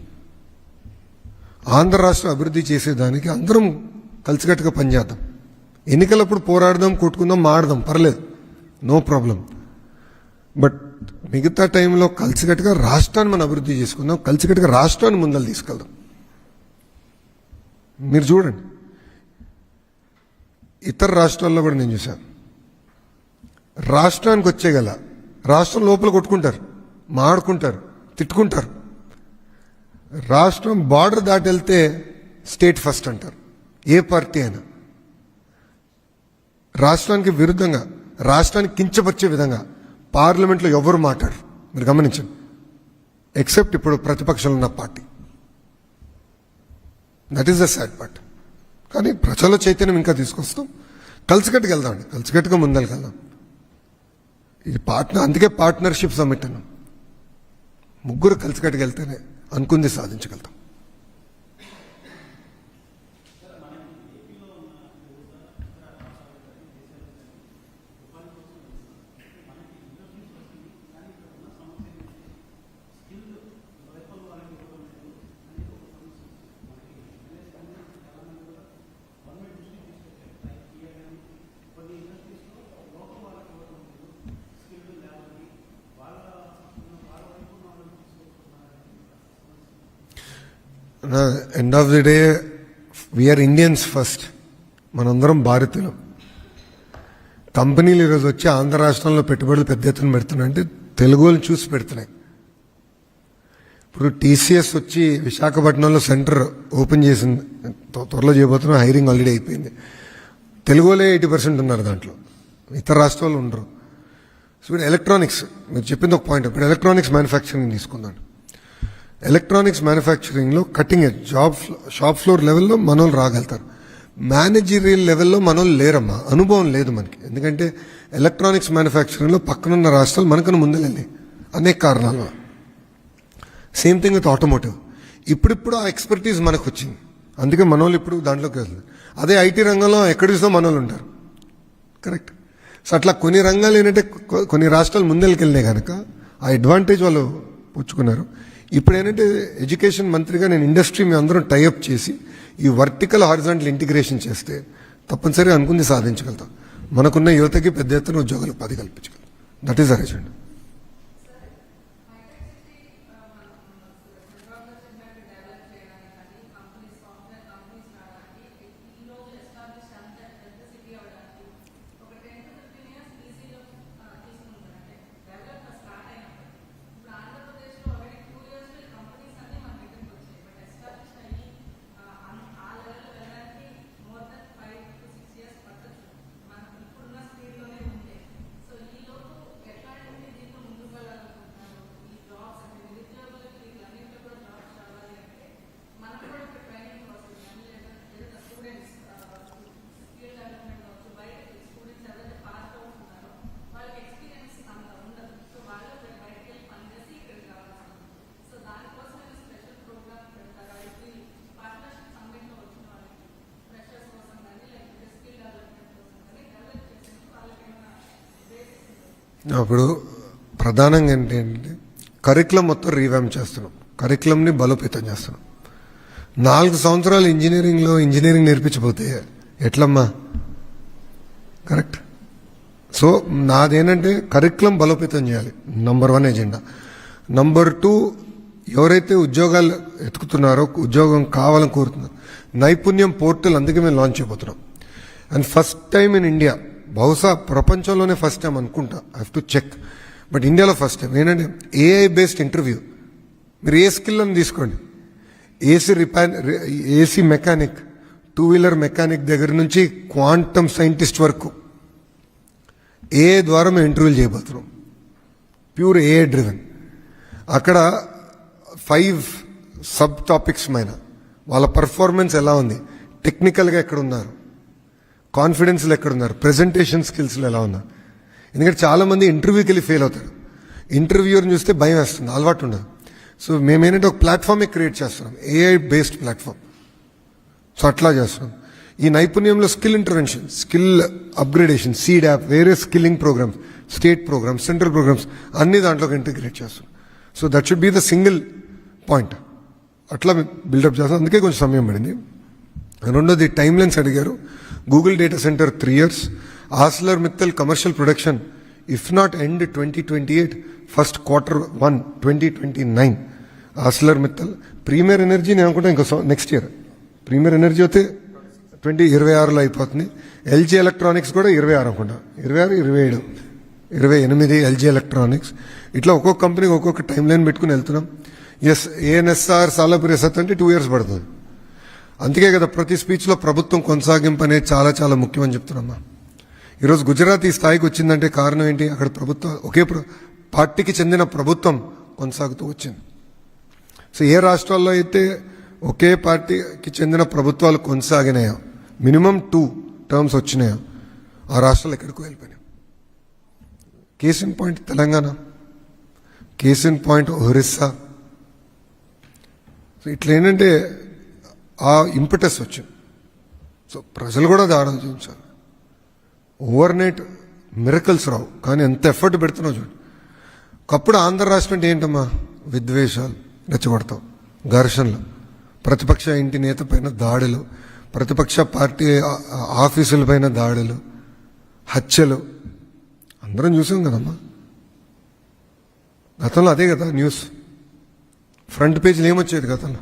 Andhra రాష్ట్రం అభివృద్ధి చేసేదానికి అందరం కలిసికట్టుగా పనిచేద్దాం. ఎన్నికలప్పుడు పోరాడదాం, కొట్టుకుందాం, మాడదాం, పర్లేదు, నో ప్రాబ్లం. బట్ మిగతా టైంలో కలిసికట్టుగా రాష్ట్రాన్ని మనం అభివృద్ధి చేసుకుందాం, కలిసికట్టుగా రాష్ట్రాన్ని ముందలు తీసుకెళ్దాం. మీరు చూడండి, ఇతర రాష్ట్రాల్లో కూడా నేను చూశాను. రాష్ట్రానికి వచ్చేగల రాష్ట్రం లోపల కొట్టుకుంటారు, మాడుకుంటారు, తిట్టుకుంటారు. రాష్ట్రం బార్డర్ దాటి వెళ్తే స్టేట్ ఫస్ట్ అంటారు, ఏ పార్టీ అయినా. రాష్ట్రానికి విరుద్ధంగా, రాష్ట్రానికి కించపరిచే విధంగా పార్లమెంట్లో ఎవరు మాట్లాడరు. మీరు గమనించండి, ఎక్సెప్ట్ ఇప్పుడు ప్రతిపక్షంలో ఉన్న party. That is the sad part. కానీ ప్రజల చైతన్యం ఇంకా తీసుకొస్తాం, కలిసికట్టుకు వెళ్దామండి, కలిసికట్టుగా ముందరికెళ్దాం. ఇది అందుకే పార్ట్నర్షిప్ సమ్మిట్ అన్నాం. ముగ్గురు కలిసికట్టుకు వెళ్తేనే అనుకుంది సాధించగలుగుతాం. End of the day we are Indians first. మనందరం భారతీయులు. కంపెనీలు ఈరోజు వచ్చి ఆంధ్ర రాష్ట్రంలో పెట్టుబడులు పెద్ద ఎత్తున పెడుతున్నాయంటే తెలుగు వాళ్ళు చూసి పెడుతున్నాయి. ఇప్పుడు టీసీఎస్ వచ్చి విశాఖపట్నంలో సెంటర్ ఓపెన్ చేసింది, త్వరలో చేయబోతున్నా. హైరింగ్ ఆల్రెడీ అయిపోయింది. తెలుగు వాళ్ళే 80% ఉన్నారు దాంట్లో, ఇతర రాష్ట్రాలు ఉండరు. సో ఇప్పుడు ఎలక్ట్రానిక్స్, మీరు చెప్పింది ఒక పాయింట్. ఇప్పుడు ఎలక్ట్రానిక్స్ మ్యానుఫ్యాక్చరింగ్ తీసుకుందాం. ఎలక్ట్రానిక్స్ మ్యానుఫ్యాక్చరింగ్లో కటింగ్ ఎడ్జ్ షాప్ ఫ్లోర్ లెవెల్లో మనోళ్ళు రాగలుగుతారు. మేనేజరియల్ లెవెల్లో మనోళ్ళు లేరమ్మా, అనుభవం లేదు మనకి. ఎందుకంటే ఎలక్ట్రానిక్స్ మ్యానుఫ్యాక్చరింగ్లో పక్కనున్న రాష్ట్రాలు మనకన్నా ముందెళ్ళి అనేక కారణాలు. Same thing with automotive. ఇప్పుడిప్పుడు ఆ ఎక్స్పర్టీస్ మనకు వచ్చింది, అందుకే మనోళ్ళు ఇప్పుడు దాంట్లోకి వెళ్తుంది. అదే ఐటీ రంగంలో ఎక్కడ చూసినా మనోళ్ళు ఉంటారు. కరెక్ట్. సో అట్లా కొన్ని రంగాలు ఏంటంటే కొన్ని రాష్ట్రాలు ముందెళ్ళకెళ్ళినాయి కనుక ఆ అడ్వాంటేజ్ వాళ్ళు పుచ్చుకున్నారు. ఇప్పుడు ఏంటంటే ఎడ్యుకేషన్ మంత్రిగా నేను ఇండస్ట్రీ మీ అందరం టైఅప్ చేసి ఈ వర్టికల్ హారిజాంటల్ ఇంటిగ్రేషన్ చేస్తే తప్పనిసరిగా అనుకుంది సాధించగలుగుతాం. మనకున్న యువతకి పెద్ద ఎత్తున ఉద్యోగాలు 10 కల్పించగలుగుతాం. That is our agenda. అప్పుడు ప్రధానంగా ఏంటంటే కరికులం మొత్తం రీవ్యామ్ చేస్తున్నాం, కరికులంని బలోపేతం చేస్తున్నాం. 4 సంవత్సరాలు ఇంజనీరింగ్ నేర్పించబోతే ఎట్లమ్మా? కరెక్ట్. సో నాదేంటంటే కరికులం బలోపేతం చేయాలి, నంబర్ 1 ఎజెండా. నంబర్ 2, ఎవరైతే ఉద్యోగాలు ఎత్తుకుతున్నారో, ఉద్యోగం కావాలని కోరుతున్నారు, నైపుణ్యం పోర్టల్ అందుకే మేము లాంచ్ చేయబోతున్నాం. And first time in India, బహుశా ప్రపంచంలోనే ఫస్ట్ టైం అనుకుంటా, I have to check, but ఇండియాలో ఫస్ట్ టైం ఏంటంటే ఏఐ బేస్డ్ ఇంటర్వ్యూ. మీరు ఏ స్కిల్ అని తీసుకోండి, ఏసీ మెకానిక్, 2-వీలర్ మెకానిక్ దగ్గర నుంచి క్వాంటమ్ సైంటిస్ట్ వరకు ఏఐ ద్వారా మేము ఇంటర్వ్యూలు చేయబోతున్నాం, ప్యూర్ ఏఐ డ్రివెన్. అక్కడ 5 సబ్ టాపిక్స్ పైన వాళ్ళ పర్ఫార్మెన్స్ ఎలా ఉంది, టెక్నికల్గా ఎక్కడ ఉన్నారు, కాన్ఫిడెన్స్లో ఎక్కడున్నారు, ప్రెజెంటేషన్ స్కిల్స్లో ఎలా ఉన్నారు. ఎందుకంటే చాలామంది ఇంటర్వ్యూకి వెళ్ళి ఫెయిల్ అవుతారు. ఇంటర్వ్యూని చూస్తే భయం వేస్తుంది, అలవాటు ఉండదు. సో మేమేంటంటే ఒక ప్లాట్ఫామే క్రియేట్ చేస్తున్నాం, ఏఐ బేస్డ్ ప్లాట్ఫామ్. సో అట్లా చేస్తున్నాం. ఈ నైపుణ్యంలో skill intervention, skill upgradation, seed app, వేరే skilling programmes, state programmes, central programmes అన్ని దాంట్లోకి ఇంటిగ్రేట్ చేస్తున్నాం. So that should be the single point. అట్లా బిల్డప్ చేస్తాం. అందుకే కొంచెం సమయం పడింది. రెండోది టైమ్ లైన్స్ అడిగారు. Google data centre 3 years, Arcelor Mittal commercial production if not end 2028, first Q1 2029. Arcelor Mittal Premier energy నేను అనుకుంటా ఇంకో నెక్స్ట్ ఇయర్ ప్రీమియర్ ఎనర్జీ అయితే 2026లో అయిపోతుంది. ఎల్జీ ఎలక్ట్రానిక్స్ కూడా 26 అనుకుంటా, 26, 27, 28 ఎల్జీ ఎలక్ట్రానిక్స్. ఇట్లా ఒక్కొక్క కంపెనీకి ఒక్కొక్క టైం లైన్ పెట్టుకుని వెళ్తున్నాం. ఎస్, ఏఎన్ఎస్ఆర్ సాలాపురి ఎసత్ అంటే 2 years పడుతుంది. అందుకే కదా ప్రతి స్పీచ్లో ప్రభుత్వం కొనసాగింపు అనేది చాలా చాలా ముఖ్యమని చెప్తున్నామ్మా. ఈరోజు గుజరాత్ ఈ స్థాయికి వచ్చిందంటే కారణం ఏంటి? అక్కడ ప్రభుత్వం ఒకే పార్టీకి చెందిన ప్రభుత్వం కొనసాగుతూ వచ్చింది. సో ఏ రాష్ట్రాల్లో అయితే ఒకే పార్టీకి చెందిన ప్రభుత్వాలు కొనసాగినాయో, మినిమం 2 terms వచ్చినాయో, ఆ రాష్ట్రాలు ఎక్కడికో వెళ్ళిపోయినాయి. Case in point Telangana, case in point Orissa. So ఇట్లా ఏంటంటే ఆ ఇంపటస్ వచ్చింది. సో ప్రజలు కూడా అది ఆలోచించాలి. ఓవర్ నైట్ మిరకల్స్ రావు, కానీ ఎంత ఎఫర్ట్ పెడుతున్నావు చూడండి. ఒకప్పుడు ఆంధ్ర రాష్ట్రం అంటే ఏంటమ్మా? విద్వేషాలు రెచ్చగొడతాం, ఘర్షణలు, ప్రతిపక్ష ఇంటి నేత పైన దాడులు, ప్రతిపక్ష పార్టీ ఆఫీసుల పైన దాడులు, హత్యలు అందరం చూసాం కదమ్మా. గతంలో అదే కదా న్యూస్, ఫ్రంట్ పేజీలు ఏమొచ్చేది గతంలో?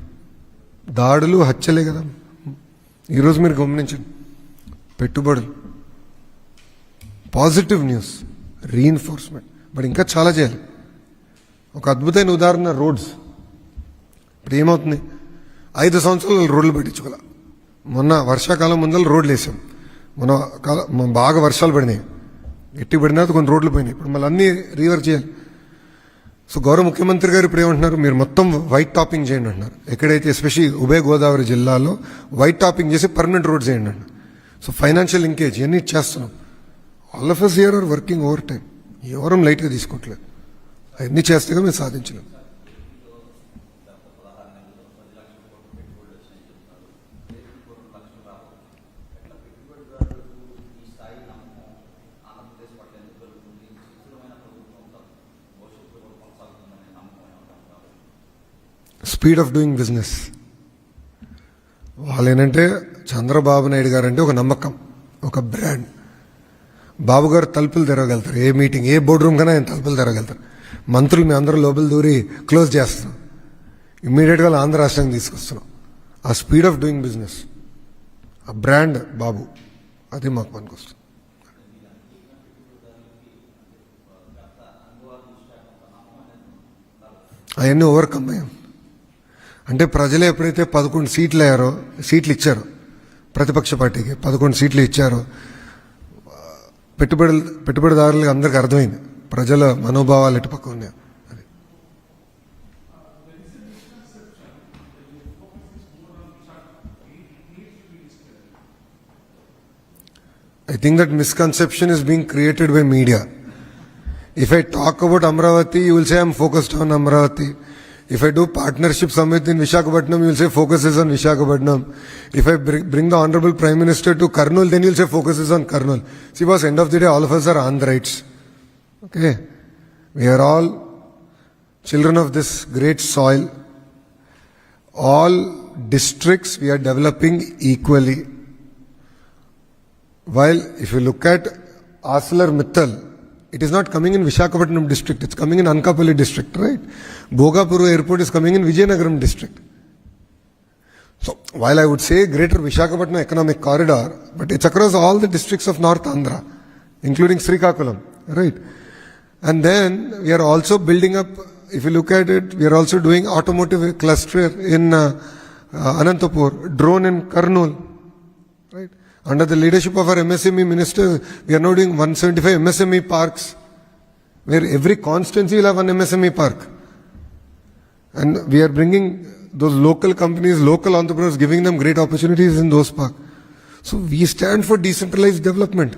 దాడులు, హత్యలే కదా. ఈరోజు మీరు గమనించండి, పెట్టుబడులు, పాజిటివ్ న్యూస్, రీఎన్ఫోర్స్మెంట్. బట్ ఇంకా చాలా చేయాలి. ఒక అద్భుతమైన ఉదాహరణ రోడ్స్. ఇప్పుడు ఏమవుతుంది? 5 సంవత్సరాలు రోడ్లు పెట్టించుకోవాలి. మొన్న వర్షాకాలం ముందర రోడ్లు వేసాం. మన బాగా వర్షాలు పడినాయి, గట్టి పడినా కొన్ని రోడ్లు పోయినాయి. ఇప్పుడు మళ్ళీ అన్నీ రీవర్క్ చేయాలి. సో గౌరవ ముఖ్యమంత్రి గారు ఇప్పుడు ఏమంటున్నారు? మీరు మొత్తం వైట్ టాపింగ్ చేయండి అంటున్నారు. ఎక్కడైతే ఎస్పెషల్లీ ఉభయ గోదావరి జిల్లాలో వైట్ టాపింగ్ చేసి పర్మనెంట్ రోడ్స్ చేయండి అంటున్నారు. సో ఫైనాన్షియల్ లింకేజ్ ఇవన్నీ చేస్తున్నాం. All of us here are working overtime. ఎవరం లైట్గా తీసుకోవట్లేదు. అవన్నీ చేస్తే మేము సాధించలేం. Speed of doing business. వాళ్ళు ఏంటంటే చంద్రబాబు నాయుడు గారు అంటే ఒక నమ్మకం, ఒక బ్రాండ్. బాబు గారు తలుపులు తెరవగలుగుతారు. ఏ మీటింగ్, ఏ బోర్డు రూమ్ కన్నా ఆయన తలుపులు తెరవగలుగుతారు. మంత్రులు మీ అందరూ లోపల దూరి క్లోజ్ చేస్తున్నాం. ఇమ్మీడియట్గా ఆంధ్ర రాష్ట్రానికి తీసుకొస్తున్నాం. ఆ స్పీడ్ ఆఫ్ డూయింగ్ బిజినెస్, ఆ బ్రాండ్ బాబు, అది మాకు పనికొస్తుంది. అవన్నీ ఓవర్కమ్ అయ్యాం. అంటే ప్రజలు ఎప్పుడైతే 11 సీట్లు ఇచ్చారో, ప్రతిపక్ష పార్టీకి 11 సీట్లు ఇచ్చారో, పెట్టుబడిదారులకు అందరికీ అర్థమైంది ప్రజల మనోభావాలు ఎటుపక్క ఉన్నాయి. అది I think that misconception is being created by media. If I talk about Amravati, you will say I'm focused on Amravati. If I do partnership summit in Visakhapatnam, you will say focus is on Visakhapatnam. If I bring the Honorable Prime Minister to Kurnool, then you will say focus is on Kurnool. See, boss, end of the day, all of us are Andhrites. Okay? We are all children of this great soil. All districts we are developing equally. While if you look at ArcelorMittal, it is not coming in Visakhapatnam district, it's coming in Anakapalli district, right? Bhogapuru airport is coming in Vijayanagaram district. So, while I would say greater Visakhapatnam economic corridor, but it's across all the districts of North Andhra, including Srikakulam, right? And then we are also building up, if you look at it, we are also doing automotive cluster in Anantapur, drone in Kurnool, right? Under the leadership of our MSME minister, we are now doing 175 MSME parks, where every constituency will have one MSME park. And we are bringing those local companies, local entrepreneurs, giving them great opportunities in those parks. So we stand for decentralized development.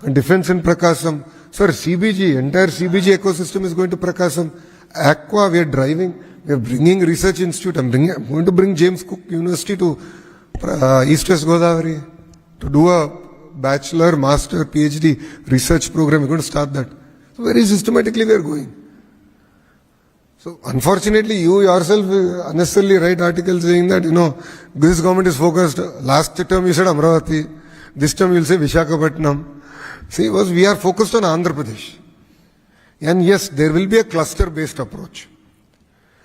And defense in Prakasam. Sir, CBG, entire CBG ecosystem is going to Prakasam. Aqua, we are driving, we are bringing research institute. I'm going to bring James Cook University to East West Godavari to do a bachelor, master, PhD research program. We're going to start that. So very systematically we are going. So unfortunately, you yourself unnecessarily write articles saying that, this government is focused. Last term you said Amravati. This term you'll say Vishakhapatnam. See, we are focused on Andhra Pradesh. And yes, there will be a cluster-based approach.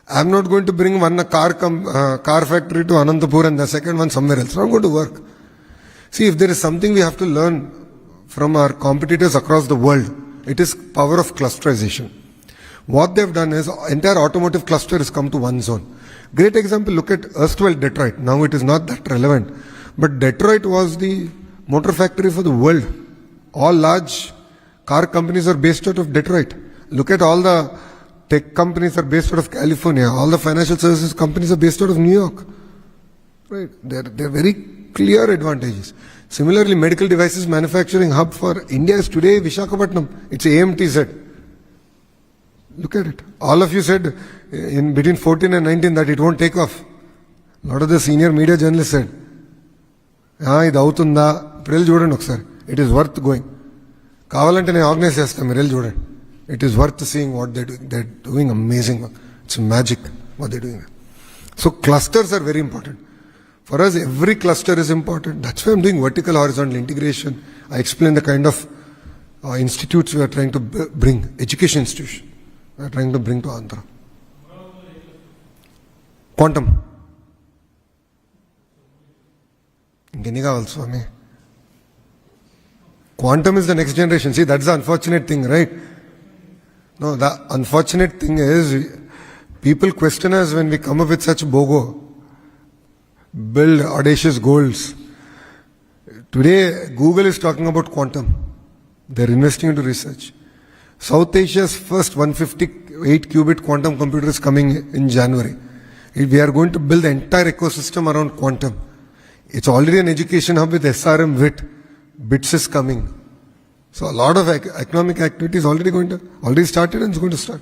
I'm not going to bring one car factory to Anantapur and the second one somewhere else. It's not going to work. See, if there is something we have to learn from our competitors across the world, it is power of clusterization. What they've done is, entire automotive cluster has come to one zone. Great example, look at erstwhile Detroit. Now it is not that relevant. But Detroit was the motor factory for the world. All large car companies are based out of Detroit. Look at all the tech companies are based out of California. All the financial services companies are based out of New York. Right? They're very clear advantages. Similarly, medical devices manufacturing hub for India is today Vishakhapatnam. It's AMTZ. Look at it. All of you said in between 14 and 19 that it won't take off. A lot of the senior media journalists said, ఇది అవుతుందా ఇప్పుడు వెళ్ళి చూడండి ఒకసారి. It is worth going. కావాలంటే నేను ఆర్గనైజ్ చేస్తాను, మీరు వెళ్ళి చూడండి. It is worth seeing what they're doing. They're doing amazing work. It's magic what they're doing. So clusters are very important. For us, every cluster is important. That's why I'm doing vertical horizontal integration. I explain the kind of institutes we are trying to bring, education institution. We are trying to bring to Andhra. Quantum. ఇంకెన్ని కావాలి స్వామి? Quantum is the next generation. See, that's the unfortunate thing, right? No, the unfortunate thing is people question us when we come up with such BOGO, build audacious goals. Today, Google is talking about quantum. They're investing into research. South Asia's first 158 qubit quantum computer is coming in January. We are going to build the entire ecosystem around quantum. It's already an education hub with SRM WIT. BITS is coming. So a lot of economic activity is already started and it's going to start.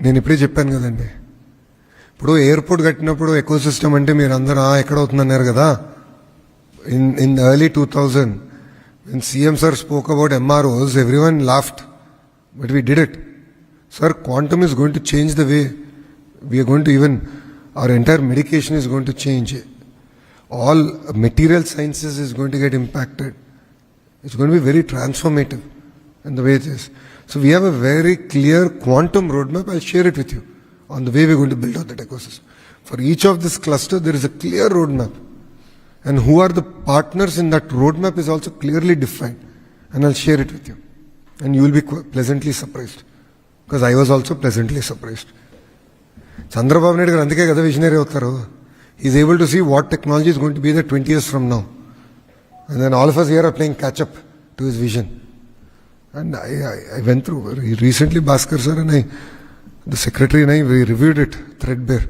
నేను ఇప్పుడే చెప్పాను కదండి, ఇప్పుడు ఎయిర్పోర్ట్ కట్టినప్పుడు ఎకోసిస్టమ్ అంటే మీరు అందరూ ఎక్కడ అవుతుందన్నారు కదా. In early 2000, when CM sir spoke about MROs, everyone laughed, but we did it. Sir, quantum is going to change the way we are going to our entire medication is going to change. All material sciences is going to get impacted. It's going to be very transformative in the way it is. So we have a very clear quantum roadmap. I'll share it with you on the way we're going to build out that ecosystem. For each of this cluster, there is a clear roadmap. And who are the partners in that roadmap is also clearly defined. And I'll share it with you. And you will be pleasantly surprised. Because I was also pleasantly surprised. Chandrababu Naidu garu andike kada visionary avtaru. He's able to see what technology is going to be there 20 years from now. And then all of us here are playing catch up to his vision. And I went through recently, Bhaskar sir and the secretary and I, we reviewed it threadbare,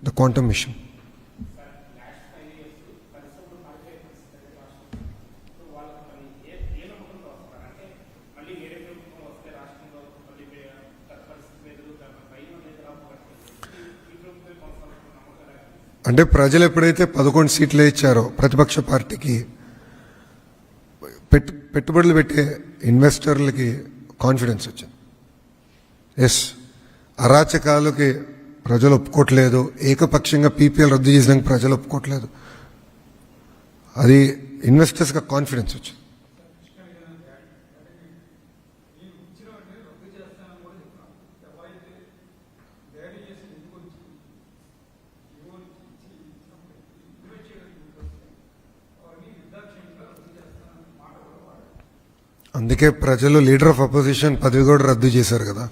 the quantum mission. అంటే ప్రజలు ఎప్పుడైతే 11 సీట్లు ఇచ్చారో ప్రతిపక్ష పార్టీకి, పెట్టుబడులు పెట్టే ఇన్వెస్టర్లకి కాన్ఫిడెన్స్ వచ్చింది. ఎస్, అరాచకాలకి ప్రజలు ఒప్పుకోవట్లేదు, ఏకపక్షంగా పీపీఎల్ రద్దు చేసినాక ప్రజలు ఒప్పుకోవట్లేదు, అది ఇన్వెస్టర్స్గా కాన్ఫిడెన్స్ వచ్చింది. అందుకే ప్రజలు లీడర్ ఆఫ్ అపోజిషన్ పదవి కూడా రద్దు చేశారు కదా.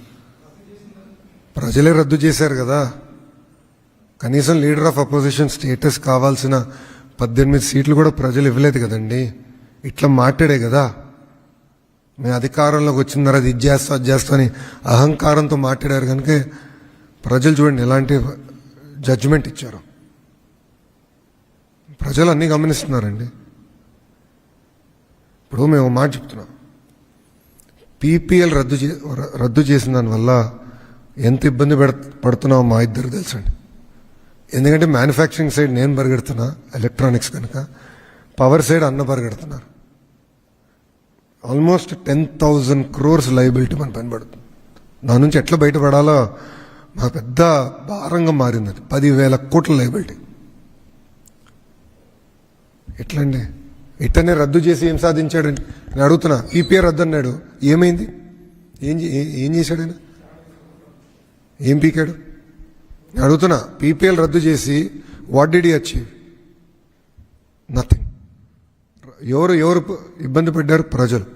ప్రజలే రద్దు చేశారు కదా. కనీసం లీడర్ ఆఫ్ అపోజిషన్ స్టేటస్ కావాల్సిన 18 సీట్లు కూడా ప్రజలు ఇవ్వలేదు కదండి. ఇట్లా మాట్లాడే కదా మేము అధికారంలోకి వచ్చిన తర్వాత ఇది చేస్తా అది చేస్తా అని అహంకారంతో మాట్లాడారు కనుక ప్రజలు చూడండి ఎలాంటి జడ్జిమెంట్ ఇచ్చారు. ప్రజలు అన్నీ గమనిస్తున్నారండి. ఇప్పుడు మేము మాట చెప్తున్నాం, పీపీఎల్ రద్దు చేసిన దానివల్ల ఎంత ఇబ్బంది పడుతున్నామో మా ఇద్దరు తెలుసండి. ఎందుకంటే మ్యానుఫ్యాక్చరింగ్ సైడ్ నేను పరిగెడుతున్నా ఎలక్ట్రానిక్స్ కనుక, పవర్ సైడ్ అన్న పరిగెడుతున్నారు. ఆల్మోస్ట్ 10,000 crores లయబిలిటీ మన పైన పడుతుంది. దాని నుంచి ఎట్లా బయటపడాలో మా పెద్ద భారంగా మారింది. 10,000 కోట్ల లయబిలిటీ. ఎట్లండి? ఇట్టనే రద్దు చేసి ఏం సాధించాడండి నేను అడుగుతున్నా. పీపీఆర్ రద్దు అన్నాడు, ఏమైంది? ఏం చేశాడు ఆయన? ఏం పీకాడు? నేను అడుగుతున్నా. పీపీఎల్ రద్దు చేసి what did he achieve? Nothing. ఎవరు ఇబ్బంది పడ్డారు? ప్రజలు.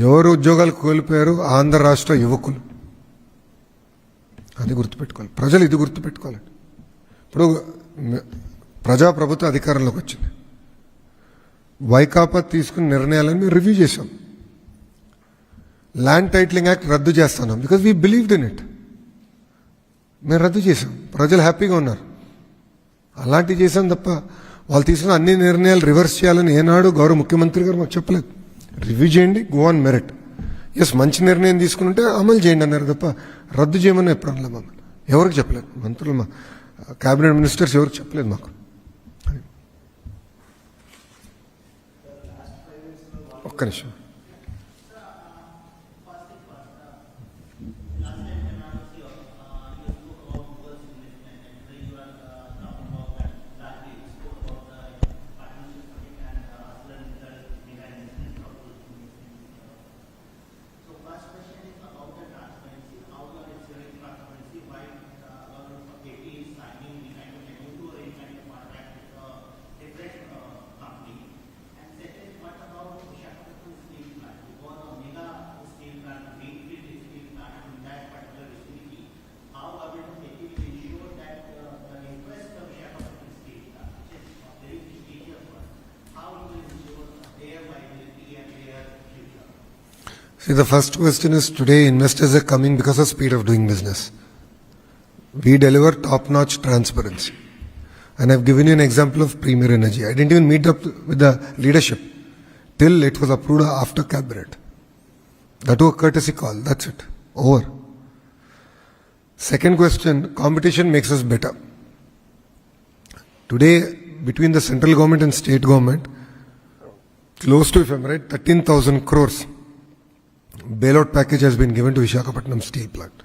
ఎవరు ఉద్యోగాలు కోల్పోయారు? ఆంధ్ర రాష్ట్ర యువకులు. అది గుర్తుపెట్టుకోవాలి ప్రజలు, ఇది గుర్తుపెట్టుకోవాలండి. ఇప్పుడు ప్రజాప్రభుత్వ అధికారంలోకి వచ్చింది. వైకాపా తీసుకున్న నిర్ణయాలను మేము రివ్యూ చేశాం. ల్యాండ్ టైటిలింగ్ యాక్ట్ రద్దు చేస్తున్నాం because we believed in it. మేము రద్దు చేశాం, ప్రజలు హ్యాపీగా ఉన్నారు. అలాంటివి చేశాం తప్ప వాళ్ళు తీసుకున్న అన్ని నిర్ణయాలు రివర్స్ చేయాలని ఏనాడు గౌరవ ముఖ్యమంత్రి గారు మాకు చెప్పలేదు. రివ్యూ చేయండి, గో ఆన్ మెరిట్. ఎస్, మంచి నిర్ణయం తీసుకుంటే అమలు చేయండి అన్నారు తప్ప రద్దు చేయమని ఎప్పుడు అనలేదు. మమ్మల్ని ఎవరికి చెప్పలేదు. మంత్రులు, మా క్యాబినెట్ మినిస్టర్స్ ఎవరికి చెప్పలేదు మాకు. ఒక్క నిమిషం. See, the first question is, today investors are coming because of speed of doing business. We deliver top-notch transparency. And I've given you an example of Premier Energy. I didn't even meet up with the leadership till it was approved after cabinet. That was a courtesy call. That's it. Over. Second question, competition makes us better. Today, between the central government and state government, close to, if I'm right, 13,000 crores bailout package has been given to Visakhapatnam Steel Plant.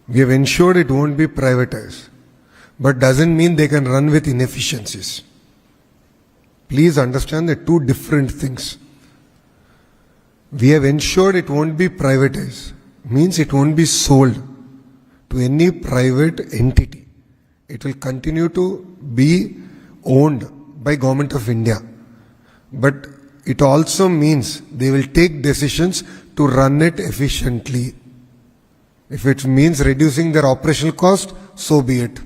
We have ensured it won't be privatized, but doesn't mean they can run with inefficiencies. Please understand they're two different things. We have ensured it won't be privatized, means it won't be sold to any private entity. It will continue to be owned by Government of India. But it also means they will take decisions to run it efficiently. If it means reducing their operational cost, so be it.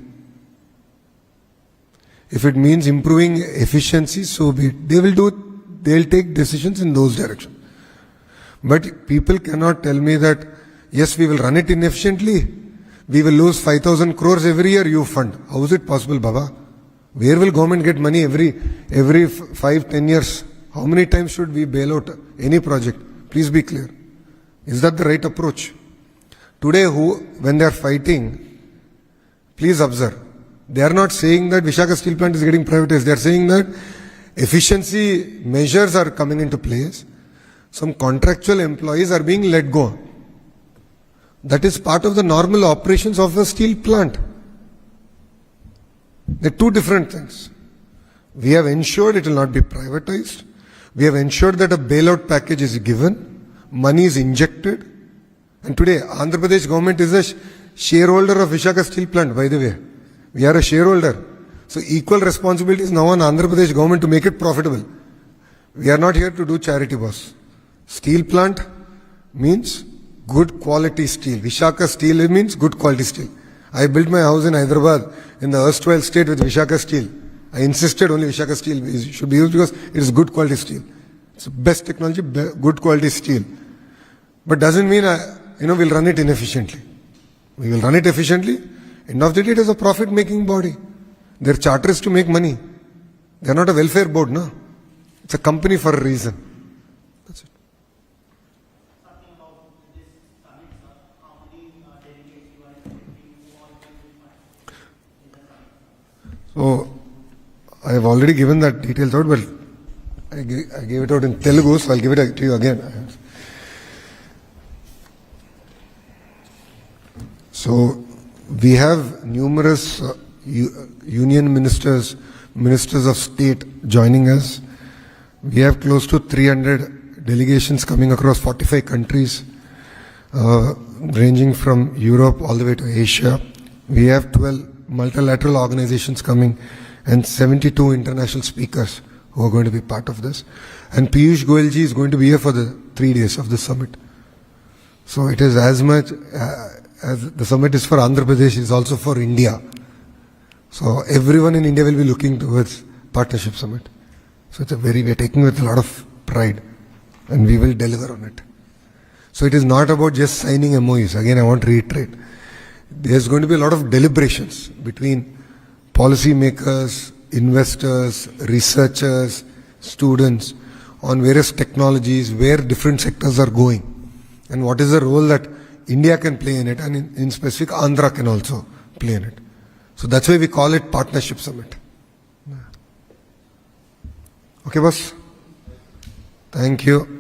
If it means improving efficiency, so be it. They'll take decisions in those directions. But people cannot tell me that, yes, we will run it inefficiently. We will lose 5,000 crores every year, you fund. How is it possible, Baba? Where will government get money every 5-10 years? How many times should we bail out any project? Please be clear. Is that the right approach? Today, when they are fighting, please observe. They are not saying that Visakhapatnam Steel Plant is getting privatized. They are saying that efficiency measures are coming into place. Some contractual employees are being let go. That is part of the normal operations of a steel plant. They are two different things. We have ensured it will not be privatized. We have ensured that a bailout package is given, money is injected, and today Andhra Pradesh government is a shareholder of Visakhapatnam Steel Plant, by the way. We are a shareholder. So equal responsibility is now on Andhra Pradesh government to make it profitable. We are not here to do charity, boss. Steel plant means good quality steel. Visakhapatnam Steel means good quality steel. I built my house in Hyderabad in the erstwhile state with Vishaka Steel. I insisted only Vishaka Steel should be used because it is good quality steel. It's the best technology, good quality steel. But doesn't mean, we'll run it inefficiently. We will run it efficiently. End of the day, it is a profit-making body. Their charter is to make money. They are not a welfare board, no. It's a company for a reason. That's it. So, I have already given that details out, but I gave it out in Telugu, so I'll give it to you again. So, we have numerous union ministers, ministers of state joining us. We have close to 300 delegations coming across 45 countries, ranging from Europe all the way to Asia. We have 12 multilateral organizations coming and 72 international speakers who are going to be part of this. And Piyush Goyal ji is going to be here for the 3 days of the summit. So it is as much as the summit is for Andhra Pradesh, is also for India. So everyone in India will be looking towards Partnership Summit. So we are taking with a lot of pride and we will deliver on it. So it is not about just signing MOUs. Again, I want to reiterate. There's going to be a lot of deliberations between policy makers, investors, researchers, students on various technologies, where different sectors are going and what is the role that India can play in it, and in specific Andhra can also play in it. So that's why we call it Partnership Summit. Okay, boss. Thank you.